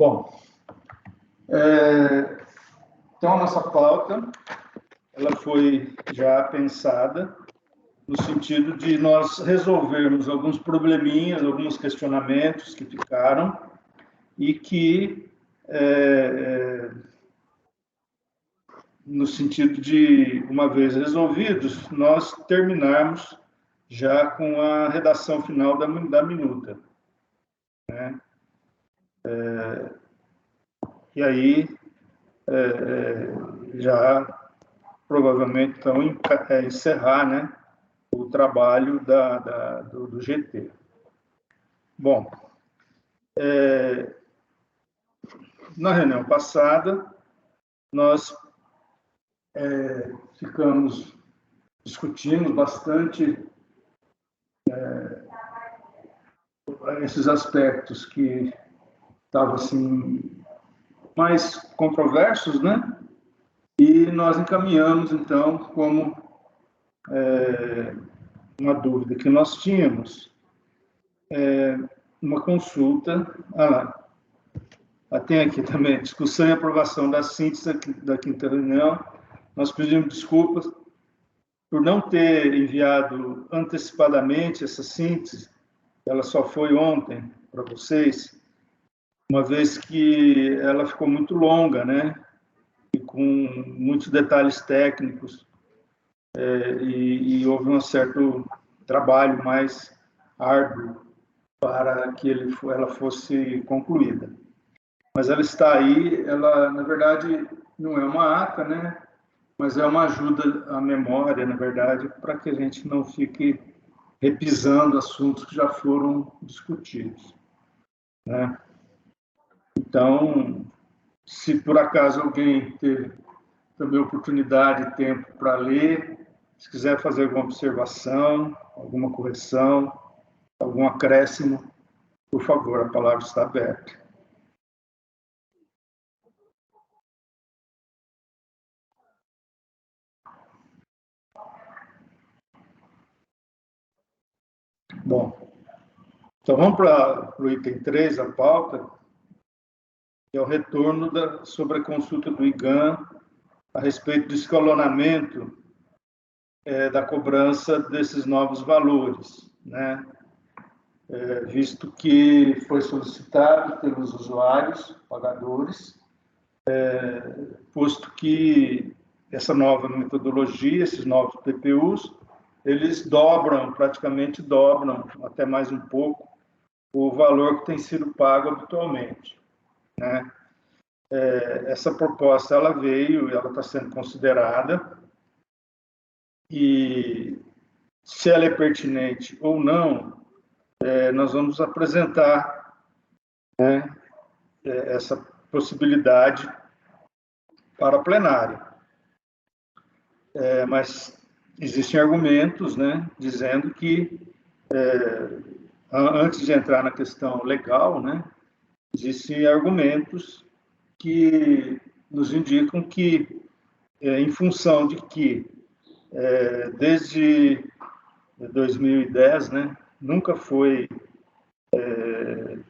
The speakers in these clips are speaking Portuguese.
Bom, então a nossa pauta, ela foi já pensada no sentido de nós resolvermos alguns probleminhas, alguns questionamentos que ficaram e que, no sentido de, uma vez resolvidos, nós terminarmos já com a redação final da minuta, né? E aí, já provavelmente, então, encerrar, né, o trabalho do GT. Bom, na reunião passada, nós ficamos discutindo bastante esses aspectos que estavam, assim, mais controversos, né? E nós encaminhamos, então, como uma dúvida que nós tínhamos, uma consulta. Tem aqui também, discussão e aprovação da síntese da quinta reunião. Nós pedimos desculpas por não ter enviado antecipadamente essa síntese, ela só foi ontem para vocês, uma vez que ela ficou muito longa, né? E com muitos detalhes técnicos, e houve um certo trabalho mais árduo para que ela fosse concluída. Mas ela está aí, ela, na verdade, não é uma ata, né? Mas é uma ajuda à memória, na verdade, para que a gente não fique repisando assuntos que já foram discutidos, né? Então, se por acaso alguém teve também oportunidade e tempo para ler, se quiser fazer alguma observação, alguma correção, algum acréscimo, por favor, a palavra está aberta. Bom, então vamos para o item 3, a pauta, que é o retorno sobre a consulta do IGAN a respeito do escalonamento da cobrança desses novos valores, né? Visto que foi solicitado pelos usuários, pagadores, posto que essa nova metodologia, esses novos PPUs, eles praticamente dobram, até mais um pouco, o valor que tem sido pago habitualmente, né? Essa proposta, ela veio, ela está sendo considerada, e se ela é pertinente ou não, nós vamos apresentar, né, essa possibilidade para a plenária. Mas existem argumentos, né, dizendo que, antes de entrar na questão legal, né, existem argumentos que nos indicam que, em função de que, desde 2010, né, nunca foi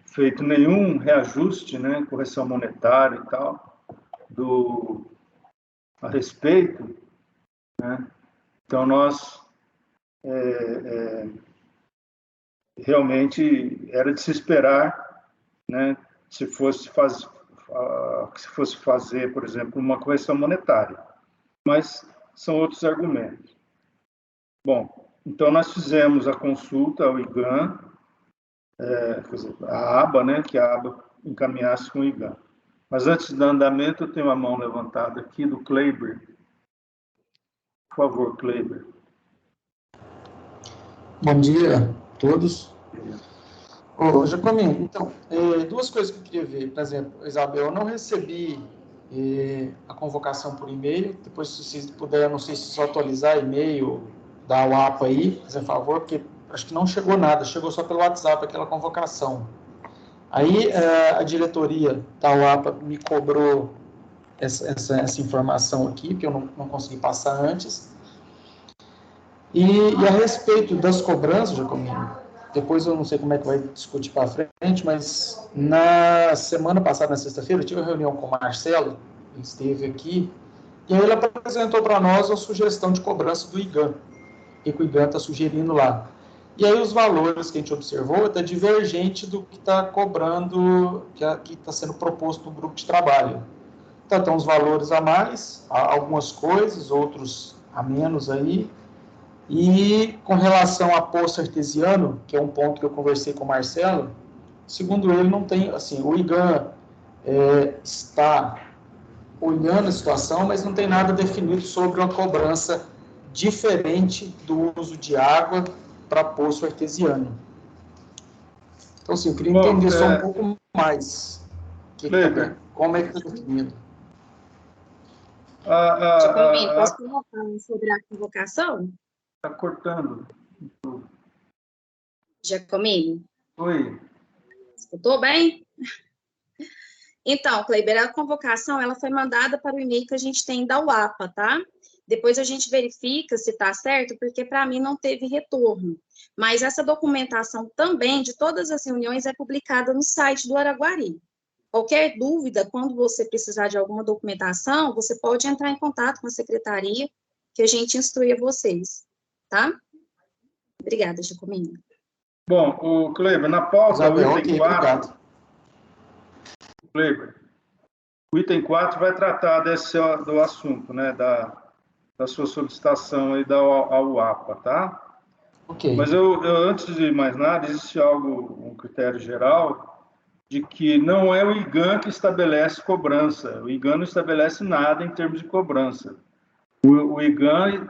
feito nenhum reajuste, né, correção monetária e tal, a respeito, né? Então, nós realmente era de se esperar, né, se fosse fazer, por exemplo, uma correção monetária, mas são outros argumentos. Bom, então nós fizemos a consulta ao IGAN, a aba, né, que a aba encaminhasse com o IGAN. Mas antes do andamento, eu tenho a mão levantada aqui do Kleiber. Por favor, Kleiber. Bom dia a todos. Ô, Jacomino, então, duas coisas que eu queria ver. Por exemplo, Isabel, eu não recebi a convocação por e-mail. Depois, se vocês puderem, não sei se só atualizar e-mail da UAPA aí, por favor, porque acho que não chegou nada, chegou só pelo WhatsApp aquela convocação. Aí a diretoria da UAPA me cobrou essa informação aqui, que eu não consegui passar antes. E a respeito das cobranças, Jacomino, depois eu não sei como é que vai discutir para frente, mas na semana passada, na sexta-feira, eu tive uma reunião com o Marcelo, ele esteve aqui, e aí ele apresentou para nós a sugestão de cobrança do IGAN, que o IGAN está sugerindo lá. E aí os valores que a gente observou está divergente do que está cobrando, que está sendo proposto no grupo de trabalho. Então, tem uns valores a mais, algumas coisas, outros a menos aí. E com relação a poço artesiano, que é um ponto que eu conversei com o Marcelo, segundo ele, não tem, assim, o IGAN está olhando a situação, mas não tem nada definido sobre uma cobrança diferente do uso de água para poço artesiano. Então, assim, eu queria entender só um pouco mais como é que está definido. Giacomini, posso colocar sobre a convocação? Está cortando. Giacomini? Oi. Escutou bem? Então, Kleiber, a convocação ela foi mandada para o e-mail que a gente tem da UAPA, tá? Depois a gente verifica se está certo, porque para mim não teve retorno. Mas essa documentação também de todas as reuniões é publicada no site do Araguari. Qualquer dúvida, quando você precisar de alguma documentação, você pode entrar em contato com a secretaria, que a gente instrui a vocês, tá? Obrigada, Giacomini. Bom, o Kleiber, na pauta, o item 4... Kleiber, o item 4 vai tratar do assunto, né, da sua solicitação aí da UAPA, tá? Ok. Mas antes de mais nada, existe um critério geral de que não é o IGAN que estabelece cobrança. O IGAN não estabelece nada em termos de cobrança. O IGAN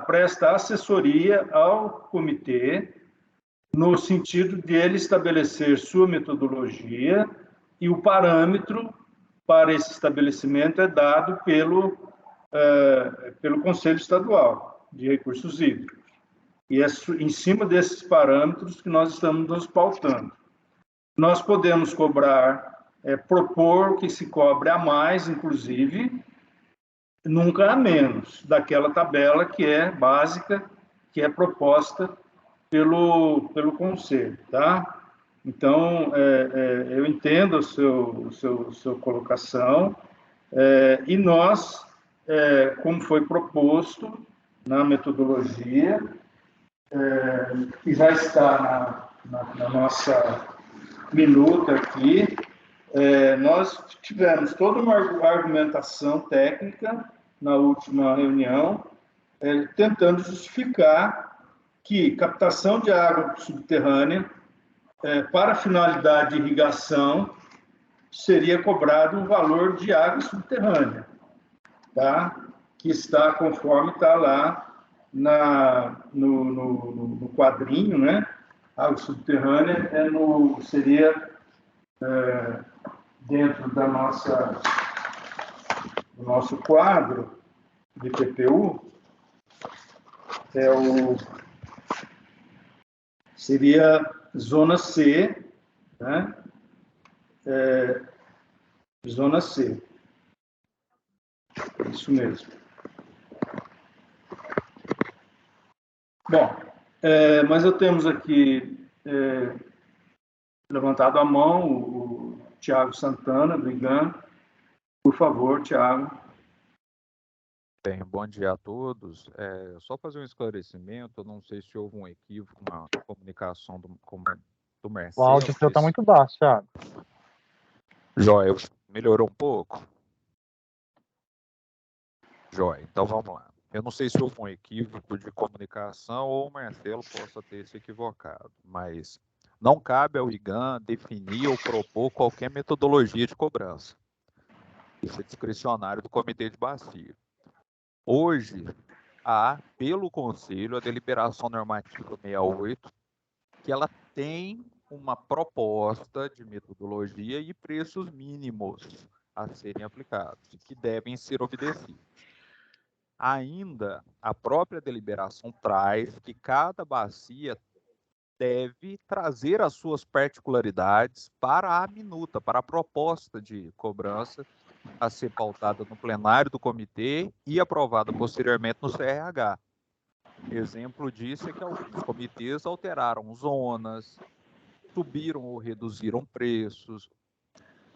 presta assessoria ao comitê no sentido de ele estabelecer sua metodologia e o parâmetro para esse estabelecimento é dado pelo Conselho Estadual de Recursos Hídricos. E é em cima desses parâmetros que nós estamos nos pautando. Nós podemos propor que se cobre a mais, inclusive, nunca a menos, daquela tabela que é básica, que é proposta pelo Conselho, tá? Então, eu entendo a sua colocação, e nós, como foi proposto na metodologia, que já está na nossa minuta aqui, nós tivemos toda uma argumentação técnica na última reunião, tentando justificar que captação de água subterrânea para finalidade de irrigação seria cobrado um valor de água subterrânea, tá? Que está conforme está lá no quadrinho, né? Água subterrânea seria dentro do nosso quadro de PPU, seria zona C, né? Zona C. Isso mesmo. Bom, mas eu temos aqui levantado a mão o Tiago Santana, do IGAN. Por favor, Tiago. Bem, bom dia a todos. Só fazer um esclarecimento, eu não sei se houve um equívoco na comunicação do Marcelo. O áudio seu está muito baixo, Thiago. Jóia, melhorou um pouco? Jóia, então vamos lá. Eu não sei se houve um equívoco de comunicação ou o Marcelo possa ter se equivocado, mas não cabe ao IGAN definir ou propor qualquer metodologia de cobrança. Isso é discricionário do Comitê de Bacia. Hoje, há, pelo Conselho, a deliberação normativa 68, que ela tem uma proposta de metodologia e preços mínimos a serem aplicados, que devem ser obedecidos. Ainda, a própria deliberação traz que cada bacia deve trazer as suas particularidades para a minuta, para a proposta de cobrança a ser pautada no plenário do comitê e aprovada posteriormente no CRH. Exemplo disso é que alguns comitês alteraram zonas, subiram ou reduziram preços,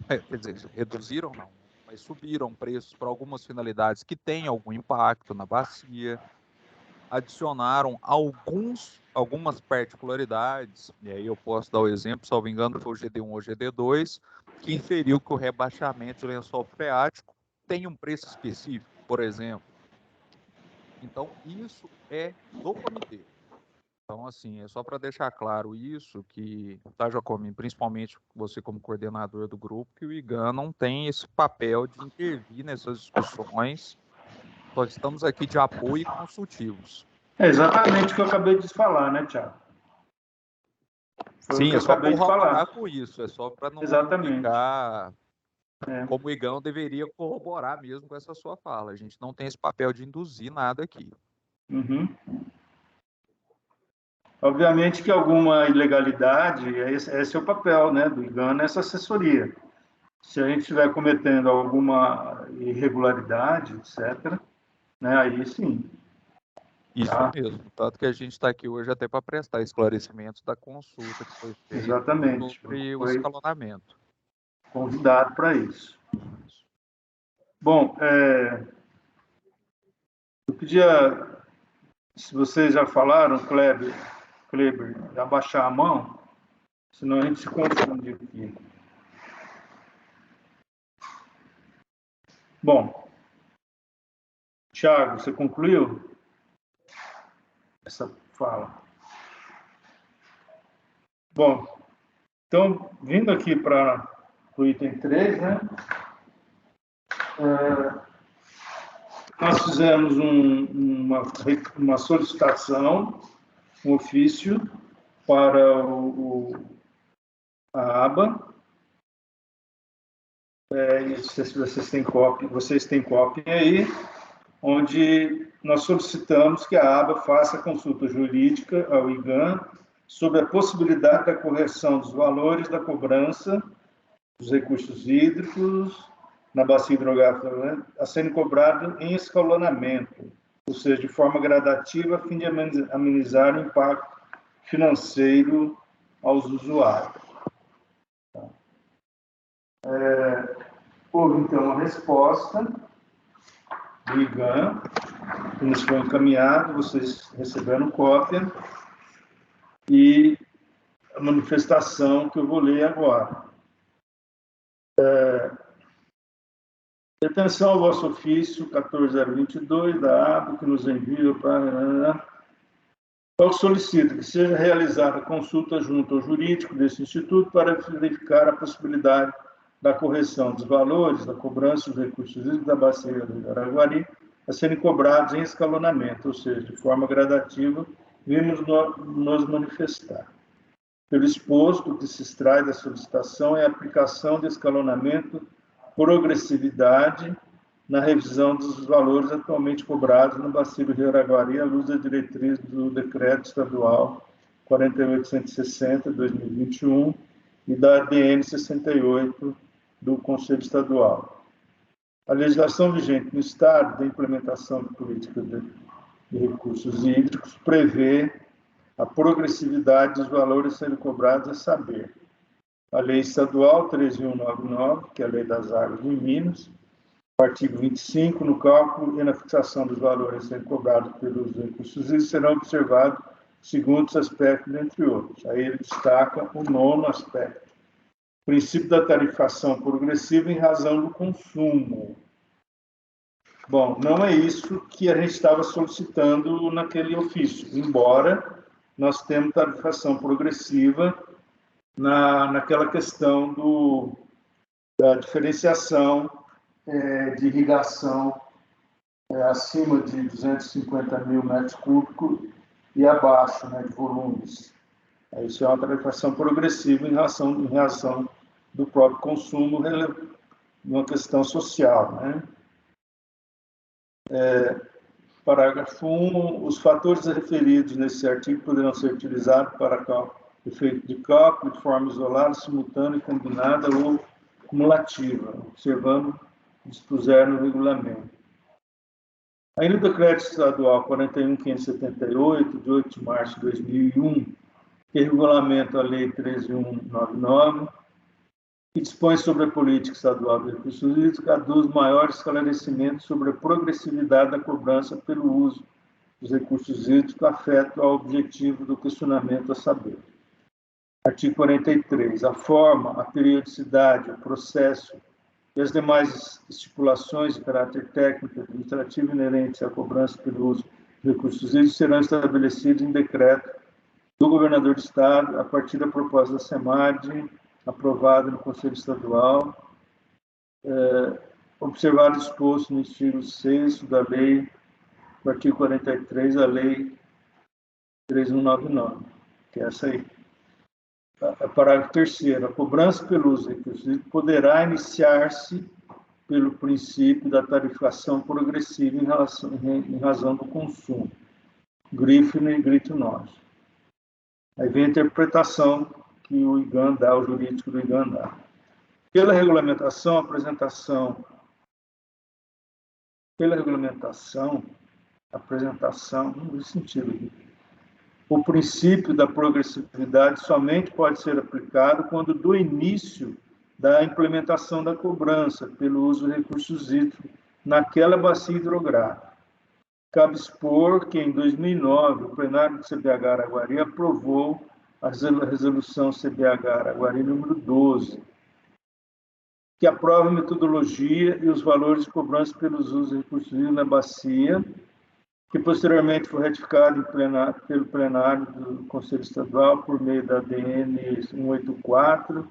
quer dizer, reduziram não, mas subiram preços para algumas finalidades que têm algum impacto na bacia, adicionaram algumas particularidades, e aí eu posso dar o exemplo, salvo engano, foi o GD1 ou GD2, que inferiu que o rebaixamento de lençol freático tem um preço específico, por exemplo. Então, isso é do comitê. Então, assim, é só para deixar claro isso, que, tá, Jacomim, principalmente você como coordenador do grupo, que o IGAN não tem esse papel de intervir nessas discussões, nós estamos aqui de apoio e consultivos. É exatamente o que eu acabei de falar, né, Thiago? Sim, é só corroborar com isso, é só para não ficar como o IGAN deveria corroborar mesmo com essa sua fala. A gente não tem esse papel de induzir nada aqui. Uhum. Obviamente que alguma ilegalidade, esse é o papel, né, do IGAN nessa assessoria. Se a gente estiver cometendo alguma irregularidade, etc., né, aí sim. Isso mesmo, tanto que a gente está aqui hoje até para prestar esclarecimentos da consulta que foi feita. Exatamente. Sobre o escalonamento. Convidado para isso. Bom, eu pedia, se vocês já falaram, Kleber, de abaixar a mão, senão a gente se confunde aqui. Bom, Thiago, você concluiu essa fala? Bom, então, vindo aqui para o item 3, né? Nós fizemos uma solicitação, um ofício para a aba. Vocês têm cópia aí, onde nós solicitamos que a aba faça consulta jurídica ao IGAN sobre a possibilidade da correção dos valores da cobrança dos recursos hídricos na bacia hidrográfica, né, a serem cobrados em escalonamento, ou seja, de forma gradativa, a fim de amenizar o impacto financeiro aos usuários. Houve, então, uma resposta do IGAN, que nos foi encaminhado, vocês receberam cópia, e a manifestação que eu vou ler agora. Atenção ao vosso ofício 14022 da ABA, que nos envia para... Eu solicito que seja realizada consulta junto ao jurídico desse instituto para verificar a possibilidade da correção dos valores da cobrança dos recursos da bacia do Araguari a serem cobrados em escalonamento, ou seja, de forma gradativa, vimos nos manifestar. Pelo exposto, o que se extrai da solicitação é a aplicação de escalonamento progressividade na revisão dos valores atualmente cobrados no bacia do Rio Araguari, à luz da diretriz do Decreto Estadual 4860/2021 e da ADN 68 do Conselho Estadual. A legislação vigente no Estado da implementação de políticas de recursos hídricos prevê a progressividade dos valores sendo cobrados, a saber, a Lei Estadual 13.199, que é a Lei das Águas de Minas, o artigo 25, no cálculo e na fixação dos valores sendo cobrados pelos recursos hídricos, serão observados segundo os aspectos, entre outros. Aí ele destaca o 9º aspecto, o princípio da tarifação progressiva em razão do consumo. Bom, não é isso que a gente estava solicitando naquele ofício, embora nós temos tarifação progressiva naquela questão da diferenciação de irrigação acima de 250 mil metros cúbicos e abaixo, né, de volumes. Isso é uma tarifação progressiva em razão do próprio consumo, uma questão social, né? Parágrafo 1. Os fatores referidos nesse artigo poderão ser utilizados para efeito de cálculo de forma isolada, simultânea, combinada ou cumulativa, observando o que dispuser no regulamento. Ainda o Decreto Estadual 41.578, de 8 de março de 2001, que regulamenta a Lei 13.199, que dispõe sobre a política estadual de recursos hídricos, aduz maiores esclarecimentos sobre a progressividade da cobrança pelo uso dos recursos hídricos, afeto ao objetivo do questionamento a saber. Artigo 43. A forma, a periodicidade, o processo e as demais estipulações de caráter técnico e administrativo inerentes à cobrança pelo uso de recursos hídricos serão estabelecidos em decreto do governador do Estado, a partir da proposta da SEMAD, aprovada no Conselho Estadual, observado o exposto no artigo 6º da lei, no artigo 43 da lei 3.199, que é essa aí. Parágrafo 3º. A cobrança pelo uso de recursos hídricos poderá iniciar-se pelo princípio da tarifação progressiva em razão do consumo. Grifo e grito 9. Aí vem a interpretação que o IGAN dá, o jurídico do IGAN dá. Pela regulamentação, apresentação, não faz sentido aqui. O princípio da progressividade somente pode ser aplicado quando do início da implementação da cobrança pelo uso de recursos hídricos naquela bacia hidrográfica. Cabe expor que, em 2009, o plenário do CBH Araguari aprovou a resolução CBH Araguari número 12, que aprova a metodologia e os valores de cobrança pelos usos de recursos hídricos na bacia, que posteriormente foi ratificado pelo plenário do Conselho Estadual por meio da DN 184,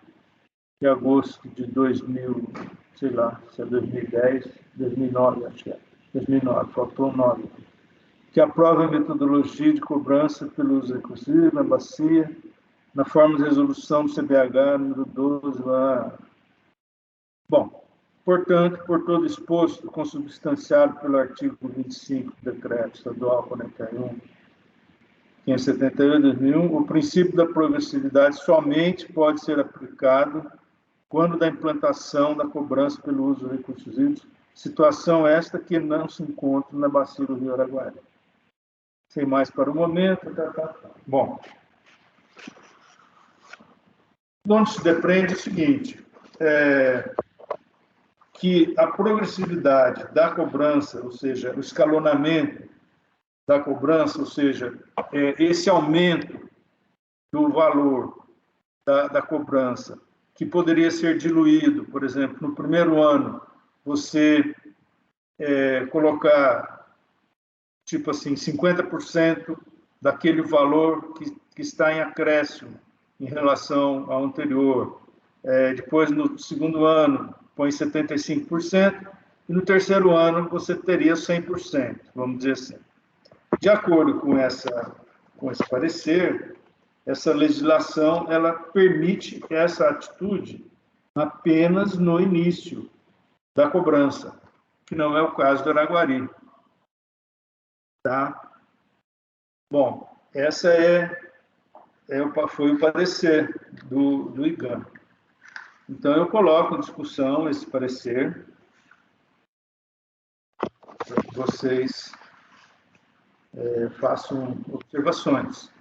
de agosto de 2000, sei lá, se é 2010, 2009, acho que é, 2009, faltou 9, que aprova a metodologia de cobrança pelo uso de recursos hídricos na bacia, na forma de resolução do CBH número 12, lá. Bom, portanto, por todo exposto, consubstanciado pelo artigo 25 do Decreto Estadual 41.578 de 2001, o princípio da progressividade somente pode ser aplicado quando da implantação da cobrança pelo uso de recursos hídricos, situação esta que não se encontra na bacia do Rio Araguari. Sem mais para o momento. Bom, de onde se depreende o seguinte, que a progressividade da cobrança, ou seja, o escalonamento da cobrança, ou seja, esse aumento do valor da cobrança, que poderia ser diluído, por exemplo, no primeiro ano, você colocar, tipo assim, 50% daquele valor que está em acréscimo em relação ao anterior. Depois, no segundo ano, põe 75%, e no terceiro ano você teria 100%, vamos dizer assim. De acordo com esse parecer, essa legislação ela permite essa atitude apenas no início da cobrança, que não é o caso do Araguari. Tá? Bom, essa foi o parecer do IGAN. Então, eu coloco em discussão esse parecer para que vocês façam observações.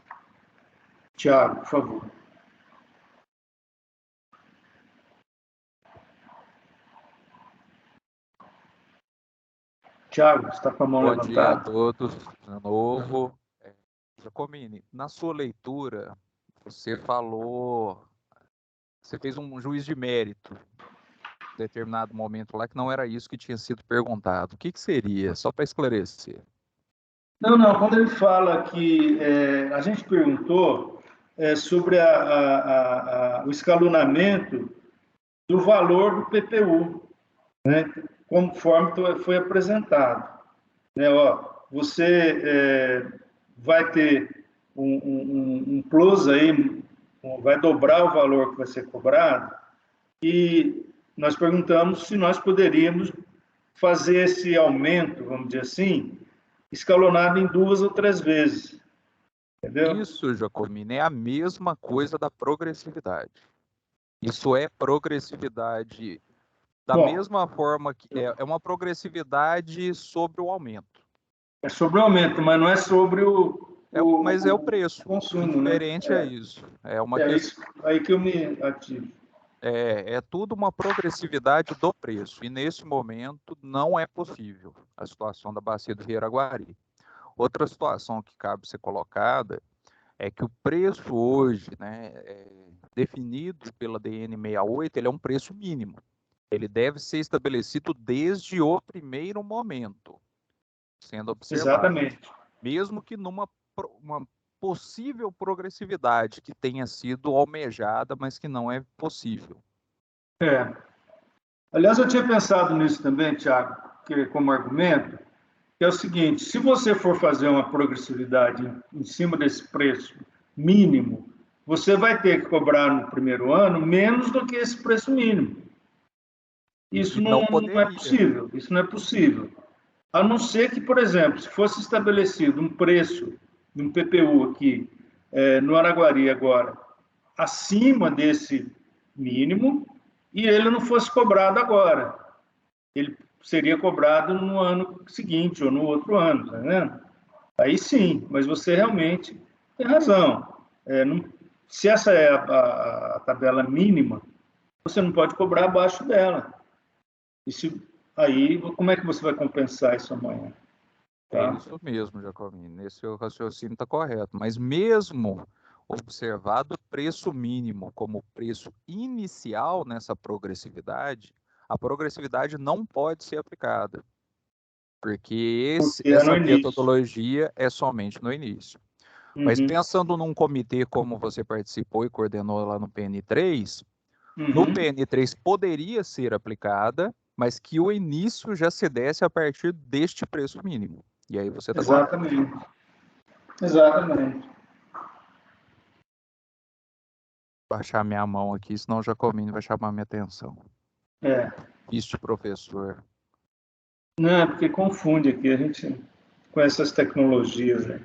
Tiago, por favor. Tiago, está com a mão levantada? Bom dia a todos, de novo. Giacomini, na sua leitura, você fez um juiz de mérito em determinado momento lá que não era isso que tinha sido perguntado. O que seria? Só para esclarecer. Não, quando ele fala que a gente perguntou sobre o escalonamento do valor do PPU, né, conforme foi apresentado. Né, você vai ter um plus aí, vai dobrar o valor que vai ser cobrado, e nós perguntamos se nós poderíamos fazer esse aumento, vamos dizer assim, escalonado em 2 ou 3 vezes. Entendeu? Isso, Giacomini, é a mesma coisa da progressividade. Isso é progressividade da mesma forma que é uma progressividade sobre o aumento. É sobre o aumento, mas não é sobre mas é o preço. Consumo, diferente né? É isso. É uma questão... isso aí que eu me ativo. É tudo uma progressividade do preço. E nesse momento não é possível a situação da bacia do Rio Araguari. Outra situação que cabe ser colocada é que o preço hoje, né, definido pela DN 68, ele é um preço mínimo. Ele deve ser estabelecido desde o primeiro momento, sendo observado. Exatamente. Mesmo que numa uma possível progressividade que tenha sido almejada, mas que não é possível. Aliás, eu tinha pensado nisso também, Tiago, como argumento, que é o seguinte: se você for fazer uma progressividade em cima desse preço mínimo, você vai ter que cobrar no primeiro ano menos do que esse preço mínimo. Isso não é possível. Isso não é possível. A não ser que, por exemplo, se fosse estabelecido um preço de um PPU aqui no Araguari agora acima desse mínimo e ele não fosse cobrado agora. Ele seria cobrado no ano seguinte ou no outro ano, tá vendo? Aí sim, mas você realmente tem razão. Se essa é a tabela mínima, você não pode cobrar abaixo dela. Aí, como é que você vai compensar isso amanhã? Tá? É isso mesmo, Jacomini. Esse raciocínio está correto. Mas mesmo observado o preço mínimo como preço inicial nessa progressividade, a progressividade não pode ser aplicada, porque essa metodologia é somente no início. Mas pensando num comitê como você participou e coordenou lá no PN3, no PN3 poderia ser aplicada, mas que o início já se desse a partir deste preço mínimo. E aí você está Exatamente. Exatamente. Baixar minha mão aqui, senão o Jacomini vai chamar minha atenção. Isso, professor. Não, porque confunde aqui, a gente com essas tecnologias, né?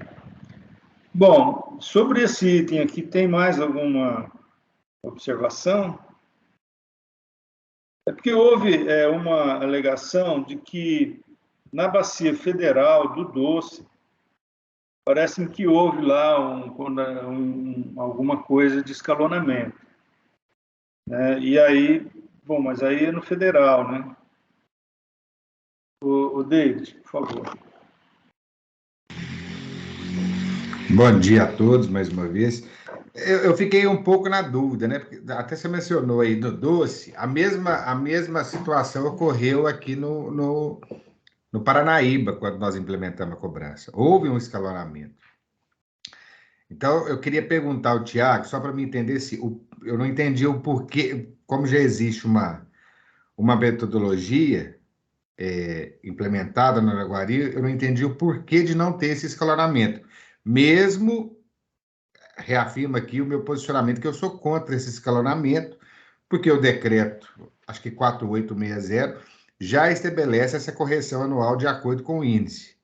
Bom, sobre esse item aqui, tem mais alguma observação? É porque houve uma alegação de que na bacia federal do Doce, parece que houve lá alguma coisa de escalonamento. Né? E aí, bom, mas aí é no federal, né? O David, por favor. Bom dia a todos, mais uma vez. Eu fiquei um pouco na dúvida, né? Porque até você mencionou aí do Doce, a mesma situação ocorreu aqui no Paranaíba, quando nós implementamos a cobrança. Houve um escalonamento. Então, eu queria perguntar ao Tiago, só para me entender se eu não entendi o porquê, como já existe uma metodologia implementada no Araguari, eu não entendi o porquê de não ter esse escalonamento. Mesmo, reafirmo aqui o meu posicionamento, que eu sou contra esse escalonamento, porque o decreto, acho que 4860, já estabelece essa correção anual de acordo com o índice.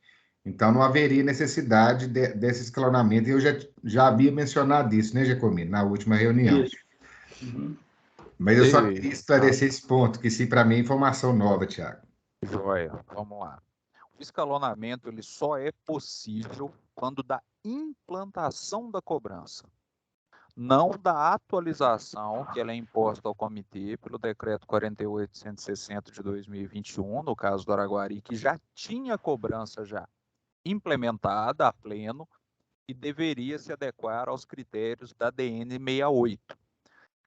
Então, não haveria necessidade desse escalonamento. E eu já havia mencionado isso, né, Jacomini, na última reunião. Isso. Mas eu só queria esclarecer esse ponto, que se para mim é informação nova, Tiago. Joia, vamos lá. O escalonamento ele só é possível quando da implantação da cobrança, não da atualização que ela é imposta ao comitê pelo decreto 4860 de 2021, no caso do Araguari, que já tinha cobrança já implementada a pleno e deveria se adequar aos critérios da DN 68.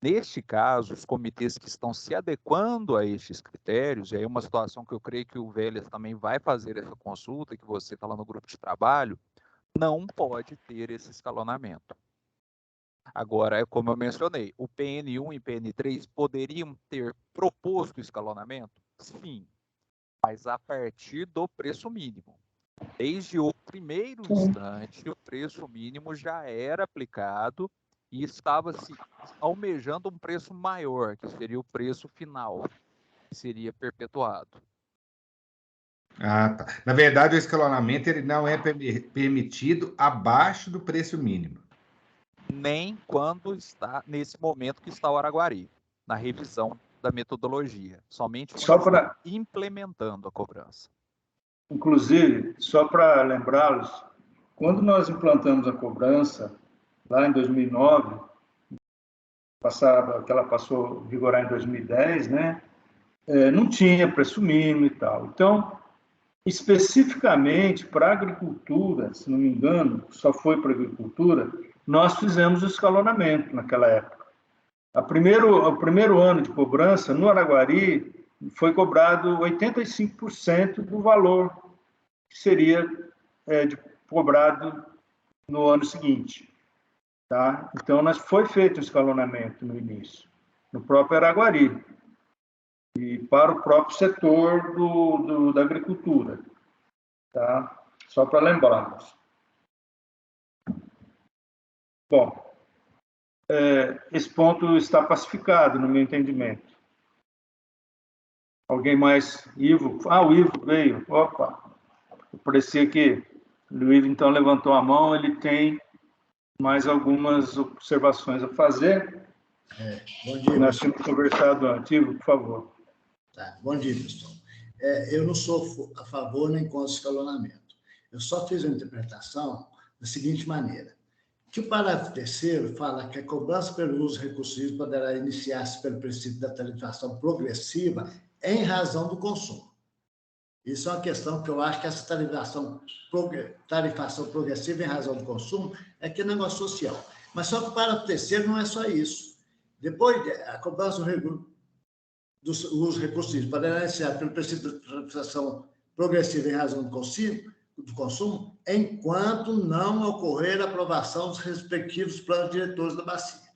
Neste caso, os comitês que estão se adequando a estes critérios, e aí uma situação que eu creio que o Vélez também vai fazer essa consulta, que você está lá no grupo de trabalho, não pode ter esse escalonamento. Agora, como eu mencionei, o PN1 e PN3 poderiam ter proposto o escalonamento? Sim, mas a partir do preço mínimo. Desde o primeiro instante, o preço mínimo já era aplicado e estava se almejando um preço maior, que seria o preço final, que seria perpetuado. Ah, tá. Na verdade, o escalonamento ele não é permitido abaixo do preço mínimo. Nem quando está nesse momento que está o Araguari, na revisão da metodologia. Somente quando está implementando a cobrança. Inclusive, só para lembrá-los, quando nós implantamos a cobrança, lá em 2009, que ela passou a vigorar em 2010, né? Não tinha preço mínimo e tal. Então, especificamente para a agricultura, se não me engano, só foi para a agricultura, nós fizemos o escalonamento naquela época. O primeiro ano de cobrança, no Araguari, foi cobrado 85% do valor que seria cobrado no ano seguinte. Tá? Então, foi feito o escalonamento no início, no próprio Araguari, e para o próprio setor da agricultura. Tá? Só para lembrarmos. Bom, esse ponto está pacificado, no meu entendimento. Alguém mais? Ivo? O Ivo veio. Opa! Parecia que o Ivo, então, levantou a mão, ele tem mais algumas observações a fazer. Bom dia. Nós tínhamos conversado antes. Ivo, por favor. Tá, bom dia, pessoal. Eu não sou a favor nem contra o escalonamento. Eu só fiz a interpretação da seguinte maneira, que o parágrafo 3º fala que a cobrança pelo uso recursivo poderá iniciar-se pelo princípio da tarifação progressiva em razão do consumo. Isso é uma questão que eu acho que essa tarifação progressiva em razão do consumo é que é negócio social. Mas só que o parágrafo 3º não é só isso. Depois, a cobrança do uso recursivo poderá iniciar pelo princípio da tarifação progressiva em razão do consumo, enquanto não ocorrer a aprovação dos respectivos planos diretores da bacia.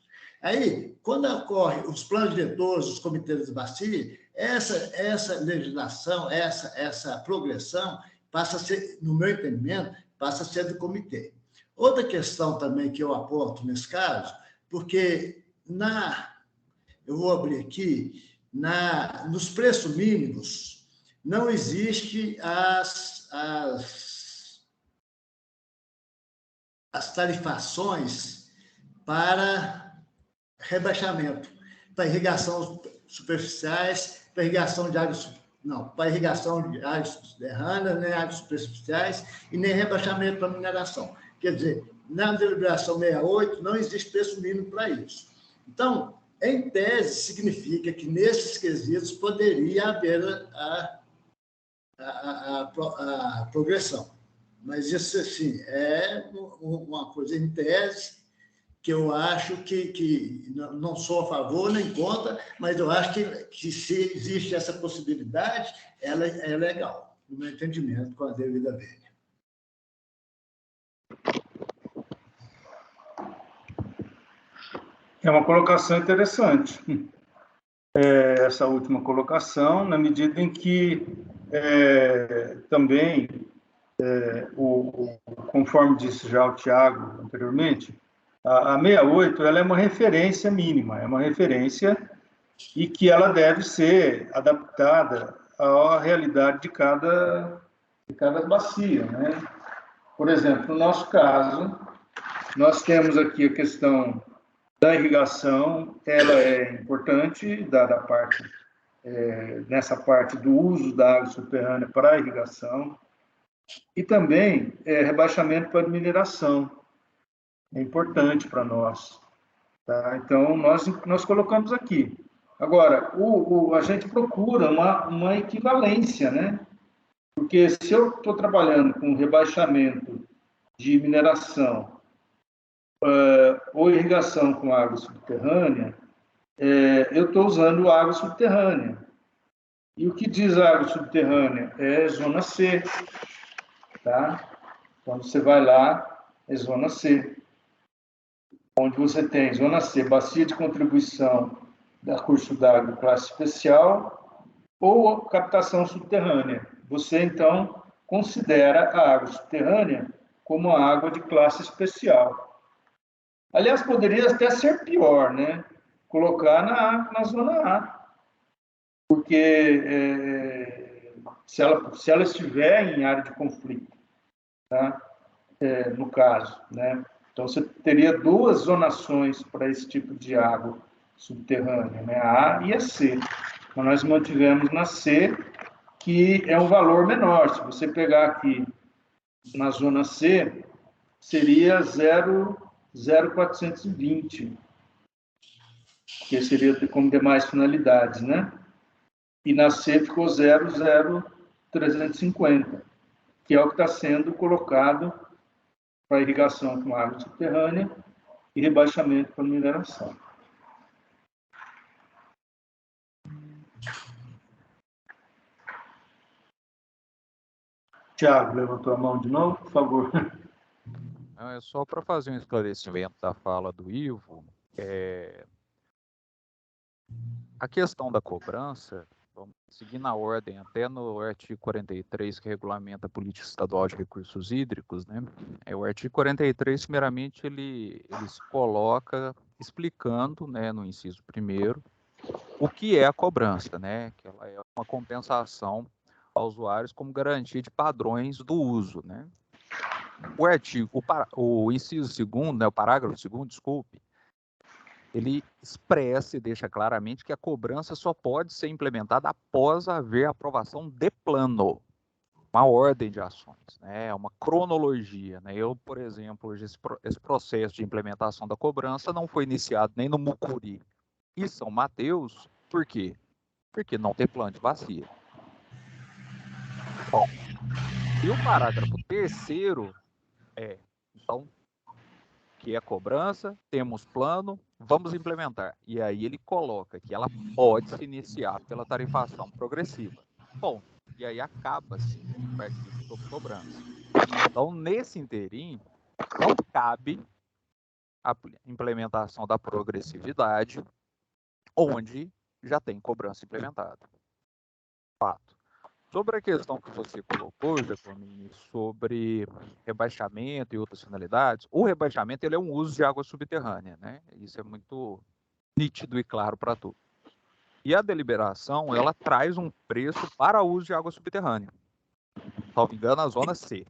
Aí, quando ocorre os planos diretores, os comitês da bacia, essa legislação, essa progressão passa a ser, no meu entendimento, passa a ser do comitê. Outra questão também que eu aponto nesse caso, porque eu vou abrir aqui, nos preços mínimos, não existe as tarifações para rebaixamento, para irrigação superficiais, para irrigação de áreas, para irrigação de áreas subterrâneas, nem áreas superficiais, e nem rebaixamento para mineração. Quer dizer, na deliberação 68 não existe preço mínimo para isso. Então, em tese, significa que nesses quesitos poderia haver a progressão. Mas isso, assim, é uma coisa em tese que eu acho que não sou a favor nem contra, mas eu acho que se existe essa possibilidade, ela é legal, no meu entendimento, com a devida vênia. É uma colocação interessante, essa última colocação, na medida em que também, conforme disse já o Tiago anteriormente, a 68 ela é uma referência mínima, é uma referência e que ela deve ser adaptada à realidade de cada bacia, né? Por exemplo, no nosso caso, nós temos aqui a questão da irrigação, ela é importante, dada a parte, nessa parte do uso da água subterrânea para a irrigação, e também rebaixamento para mineração, é importante para nós. Tá? Então, nós colocamos aqui. Agora, a gente procura uma equivalência, né? Porque se eu estou trabalhando com rebaixamento de mineração ou irrigação com água subterrânea, eu estou usando água subterrânea. E o que diz água subterrânea? É zona C. Tá? Quando você vai lá, é zona C. Onde você tem zona C, bacia de contribuição da curso d'água classe especial ou captação subterrânea. Você, então, considera a água subterrânea como a água de classe especial. Aliás, poderia até ser pior, né? Colocar na zona A. Porque se ela estiver em área de conflito, tá? No caso, né? Então, você teria duas zonações para esse tipo de água subterrânea, né? A e a C. Então, nós mantivemos na C, que é um valor menor. Se você pegar aqui na zona C, seria 0,420, que seria como demais finalidades, né? E na C ficou 0,0350, que é o que está sendo colocado para irrigação com água subterrânea e rebaixamento para mineração. Tiago, levantou a mão de novo, por favor. É só para fazer um esclarecimento da fala do Ivo. A questão da cobrança, vamos seguir na ordem, até no artigo 43, que regulamenta a política estadual de recursos hídricos, né? O artigo 43, primeiramente, ele se coloca explicando, né, no inciso 1º, o que é a cobrança, né? Que ela é uma compensação aos usuários como garantia de padrões do uso, né? O inciso 2º, né, o parágrafo 2º, desculpe, ele expressa e deixa claramente que a cobrança só pode ser implementada após haver aprovação de plano, uma ordem de ações, né, uma cronologia, né? Eu, por exemplo, hoje esse processo de implementação da cobrança não foi iniciado nem no Mucuri e São Mateus. Por quê? Porque não tem plano de bacia. Bom, e o parágrafo 3º então, que é a cobrança, temos plano, vamos implementar. E aí ele coloca que ela pode se iniciar pela tarifação progressiva. Bom, e aí acaba-se o artigo sobre cobrança. Então, nesse inteirinho, não cabe a implementação da progressividade, onde já tem cobrança implementada. Fato. Sobre a questão que você colocou, Jacomini, sobre rebaixamento e outras finalidades, o rebaixamento ele é um uso de água subterrânea, né? Isso é muito nítido e claro para todos. E a deliberação, ela traz um preço para o uso de água subterrânea. Não me engano, a zona C.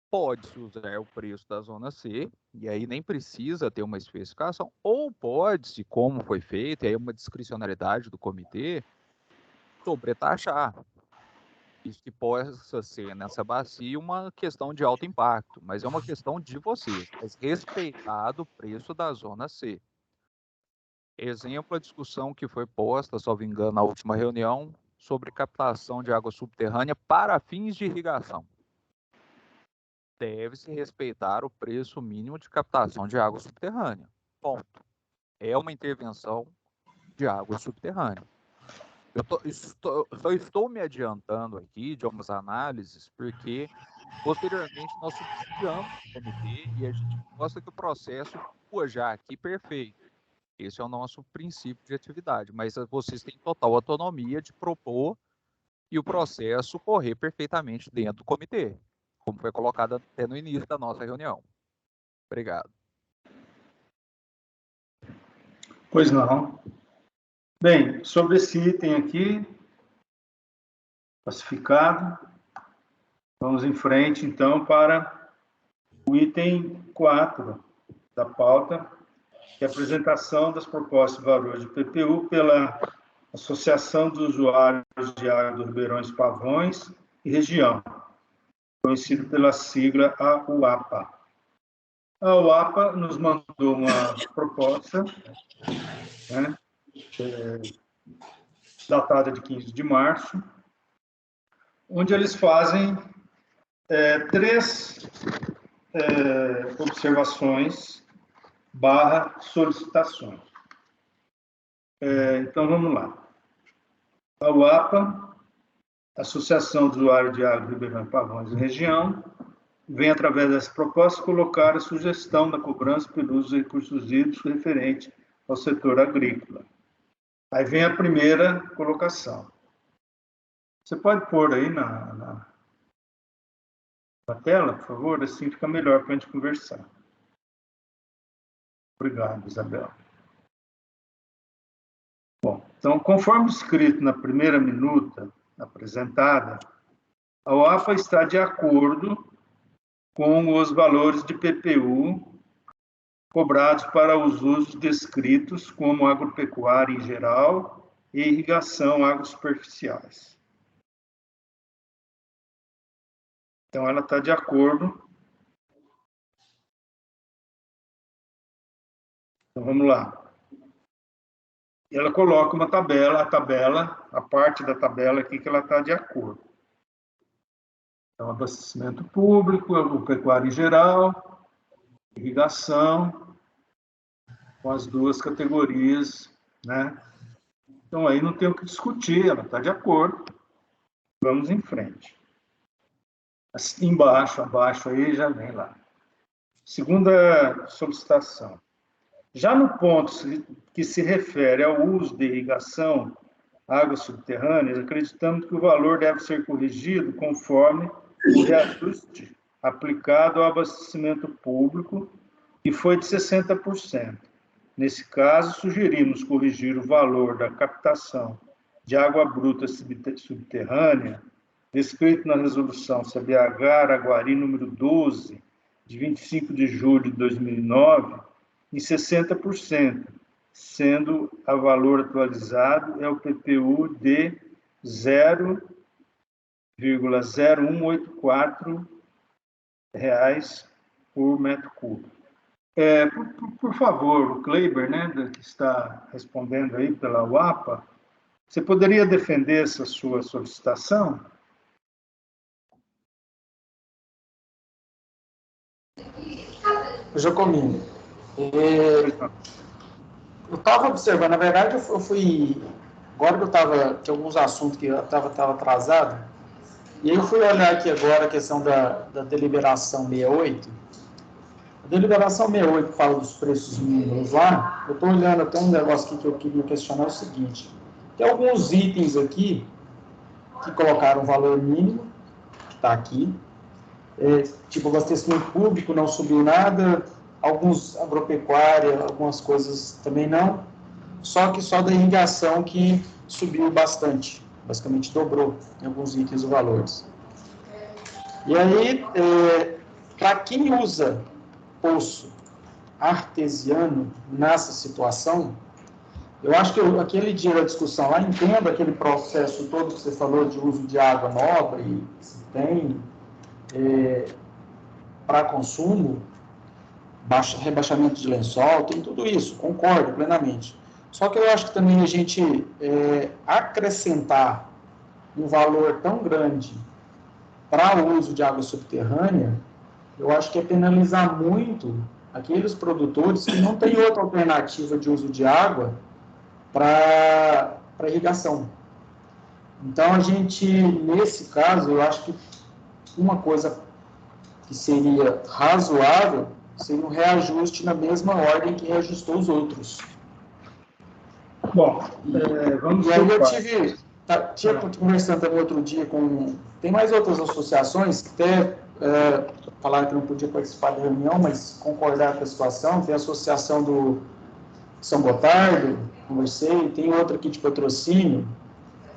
Pode-se usar o preço da zona C, e aí nem precisa ter uma especificação, ou pode-se, como foi feito, e aí uma discricionalidade do comitê, sobretaxar. Isso que possa ser nessa bacia uma questão de alto impacto, mas é uma questão de vocês, mas respeitado o preço da zona C. Exemplo, a discussão que foi posta, salvo engano, na última reunião, sobre captação de água subterrânea para fins de irrigação. Deve-se respeitar o preço mínimo de captação de água subterrânea. Ponto. É uma intervenção de água subterrânea. Só estou me adiantando aqui de algumas análises, porque posteriormente nós subsidiamos o comitê e a gente mostra que o processo flua já aqui perfeito. Esse é o nosso princípio de atividade, mas vocês têm total autonomia de propor e o processo correr perfeitamente dentro do comitê, como foi colocado até no início da nossa reunião. Obrigado. Pois não. Bem, sobre esse item aqui, pacificado, vamos em frente, então, para o item 4 da pauta, que é a apresentação das propostas de valor de PPU pela Associação dos Usuários de Água dos Ribeirões Pavões e Região, conhecido pela sigla AUAPA. A UAPA nos mandou uma proposta, né, datada de 15 de março, onde eles fazem 3 observações / solicitações. Então, vamos lá. A UAPA, Associação do Usuário de Água do Ribeirão Pavões e Região, vem, através dessa proposta, colocar a sugestão da cobrança pelo uso de recursos hídricos referente ao setor agrícola. Aí vem a primeira colocação. Você pode pôr aí na tela, por favor? Assim fica melhor para a gente conversar. Obrigado, Isabel. Bom, então, conforme escrito na primeira minuta apresentada, a UAPA está de acordo com os valores de PPU cobrados para os usos descritos, como agropecuária em geral e irrigação agrosuperficiais. Então, ela está de acordo. Então, vamos lá. Ela coloca uma tabela, a parte da tabela aqui que ela está de acordo. Então, abastecimento público, o pecuário em geral, irrigação, com as duas categorias, né? Então, aí não tem o que discutir, ela está de acordo. Vamos em frente. Assim, abaixo aí já vem lá. Segunda solicitação. Já no ponto que se refere ao uso de irrigação, águas subterrâneas, acreditamos que o valor deve ser corrigido conforme o reajuste aplicado ao abastecimento público, que foi de 60%. Nesse caso, sugerimos corrigir o valor da captação de água bruta subterrânea, descrito na resolução CBH-Araguari número 12, de 25 de julho de 2009, em 60%, sendo a valor atualizado é o PPU de 0,0184 reais por metro cúbico. Por favor, o Kleiber, né, que está respondendo aí pela UAPA, você poderia defender essa sua solicitação? Jacomino, eu estava observando, na verdade, eu fui, agora que eu estava, tinha alguns assuntos que eu estava atrasado, e aí eu fui olhar aqui agora a questão da deliberação 68. A deliberação 68 que fala dos preços mínimos lá, eu estou olhando até um negócio aqui que eu queria questionar, é o seguinte: tem alguns itens aqui que colocaram valor mínimo, que está aqui, tipo abastecimento público, não subiu nada, alguns agropecuária, algumas coisas também não, só que só da irrigação que subiu bastante, basicamente dobrou em alguns itens os valores. E aí, para quem usa poço artesiano nessa situação, eu acho que aquele dia da discussão lá, entendo aquele processo todo que você falou de uso de água nobre, e se tem para consumo, rebaixamento de lençol, tem tudo isso, concordo plenamente. Só que eu acho que também a gente acrescentar um valor tão grande para o uso de água subterrânea, eu acho que é penalizar muito aqueles produtores que não têm outra alternativa de uso de água para irrigação. Então, a gente, nesse caso, eu acho que uma coisa que seria razoável seria um reajuste na mesma ordem que reajustou os outros. Bom, vamos e aí eu tinha conversando também outro dia com... Tem mais outras associações que até falaram que não podia participar da reunião, mas concordar com a situação. Tem a associação do São Gotardo, conversei, tem outra aqui de patrocínio.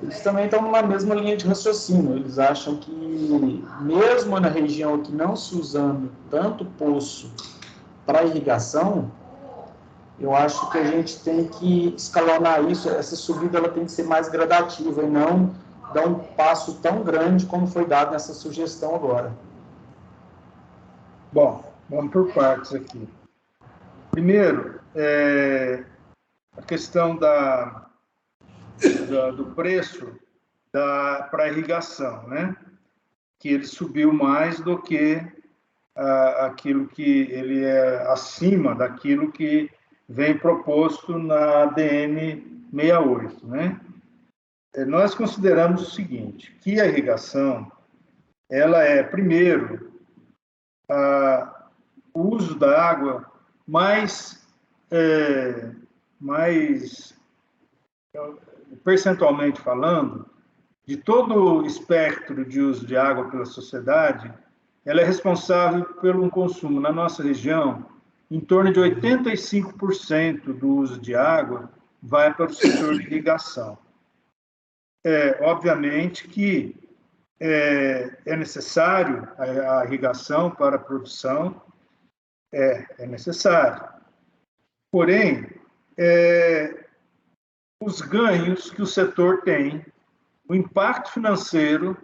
Eles também estão numa mesma linha de raciocínio. Eles acham que, mesmo na região aqui não se usando tanto poço para irrigação, eu acho que a gente tem que escalonar isso. Essa subida ela tem que ser mais gradativa e não dar um passo tão grande como foi dado nessa sugestão agora. Bom, vamos por partes aqui. Primeiro, a questão do preço para irrigação, né? Que ele subiu mais do que aquilo que ele é acima daquilo que vem proposto na ADN 68, né? Nós consideramos o seguinte, que a irrigação, ela é, primeiro, o uso da água mais percentualmente falando, de todo o espectro de uso de água pela sociedade, ela é responsável pelo consumo na nossa região, em torno de 85% do uso de água vai para o setor de irrigação. Obviamente que é necessário a irrigação para a produção, é necessário. Porém, os ganhos que o setor tem, o impacto financeiro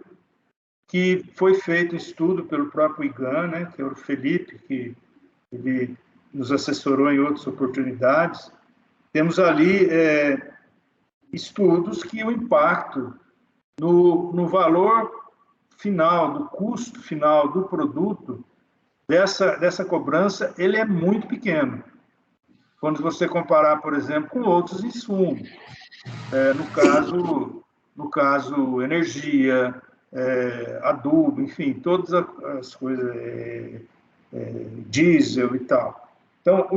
que foi feito estudo pelo próprio IGAN, né, que é o Felipe, que ele nos assessorou em outras oportunidades. Temos ali estudos que o impacto no valor final, do custo final do produto, dessa cobrança, ele é muito pequeno. Quando você comparar, por exemplo, com outros insumos. No caso energia, adubo, enfim, todas as coisas, diesel e tal. Então,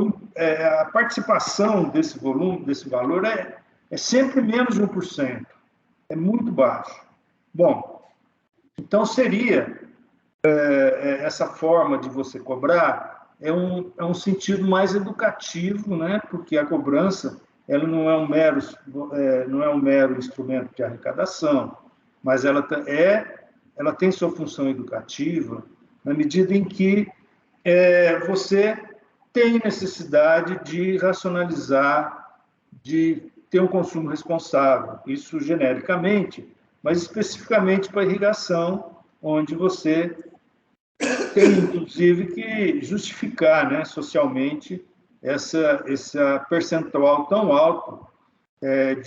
a participação desse volume, desse valor, é sempre menos de 1%. É muito baixo. Bom, então seria essa forma de você cobrar é um sentido mais educativo, né? Porque a cobrança ela não é um mero instrumento de arrecadação, mas ela tem sua função educativa na medida em que você tem necessidade de racionalizar, de ter um consumo responsável, isso genericamente, mas especificamente para a irrigação, onde você tem, inclusive, que justificar, né, socialmente essa percentual tão alto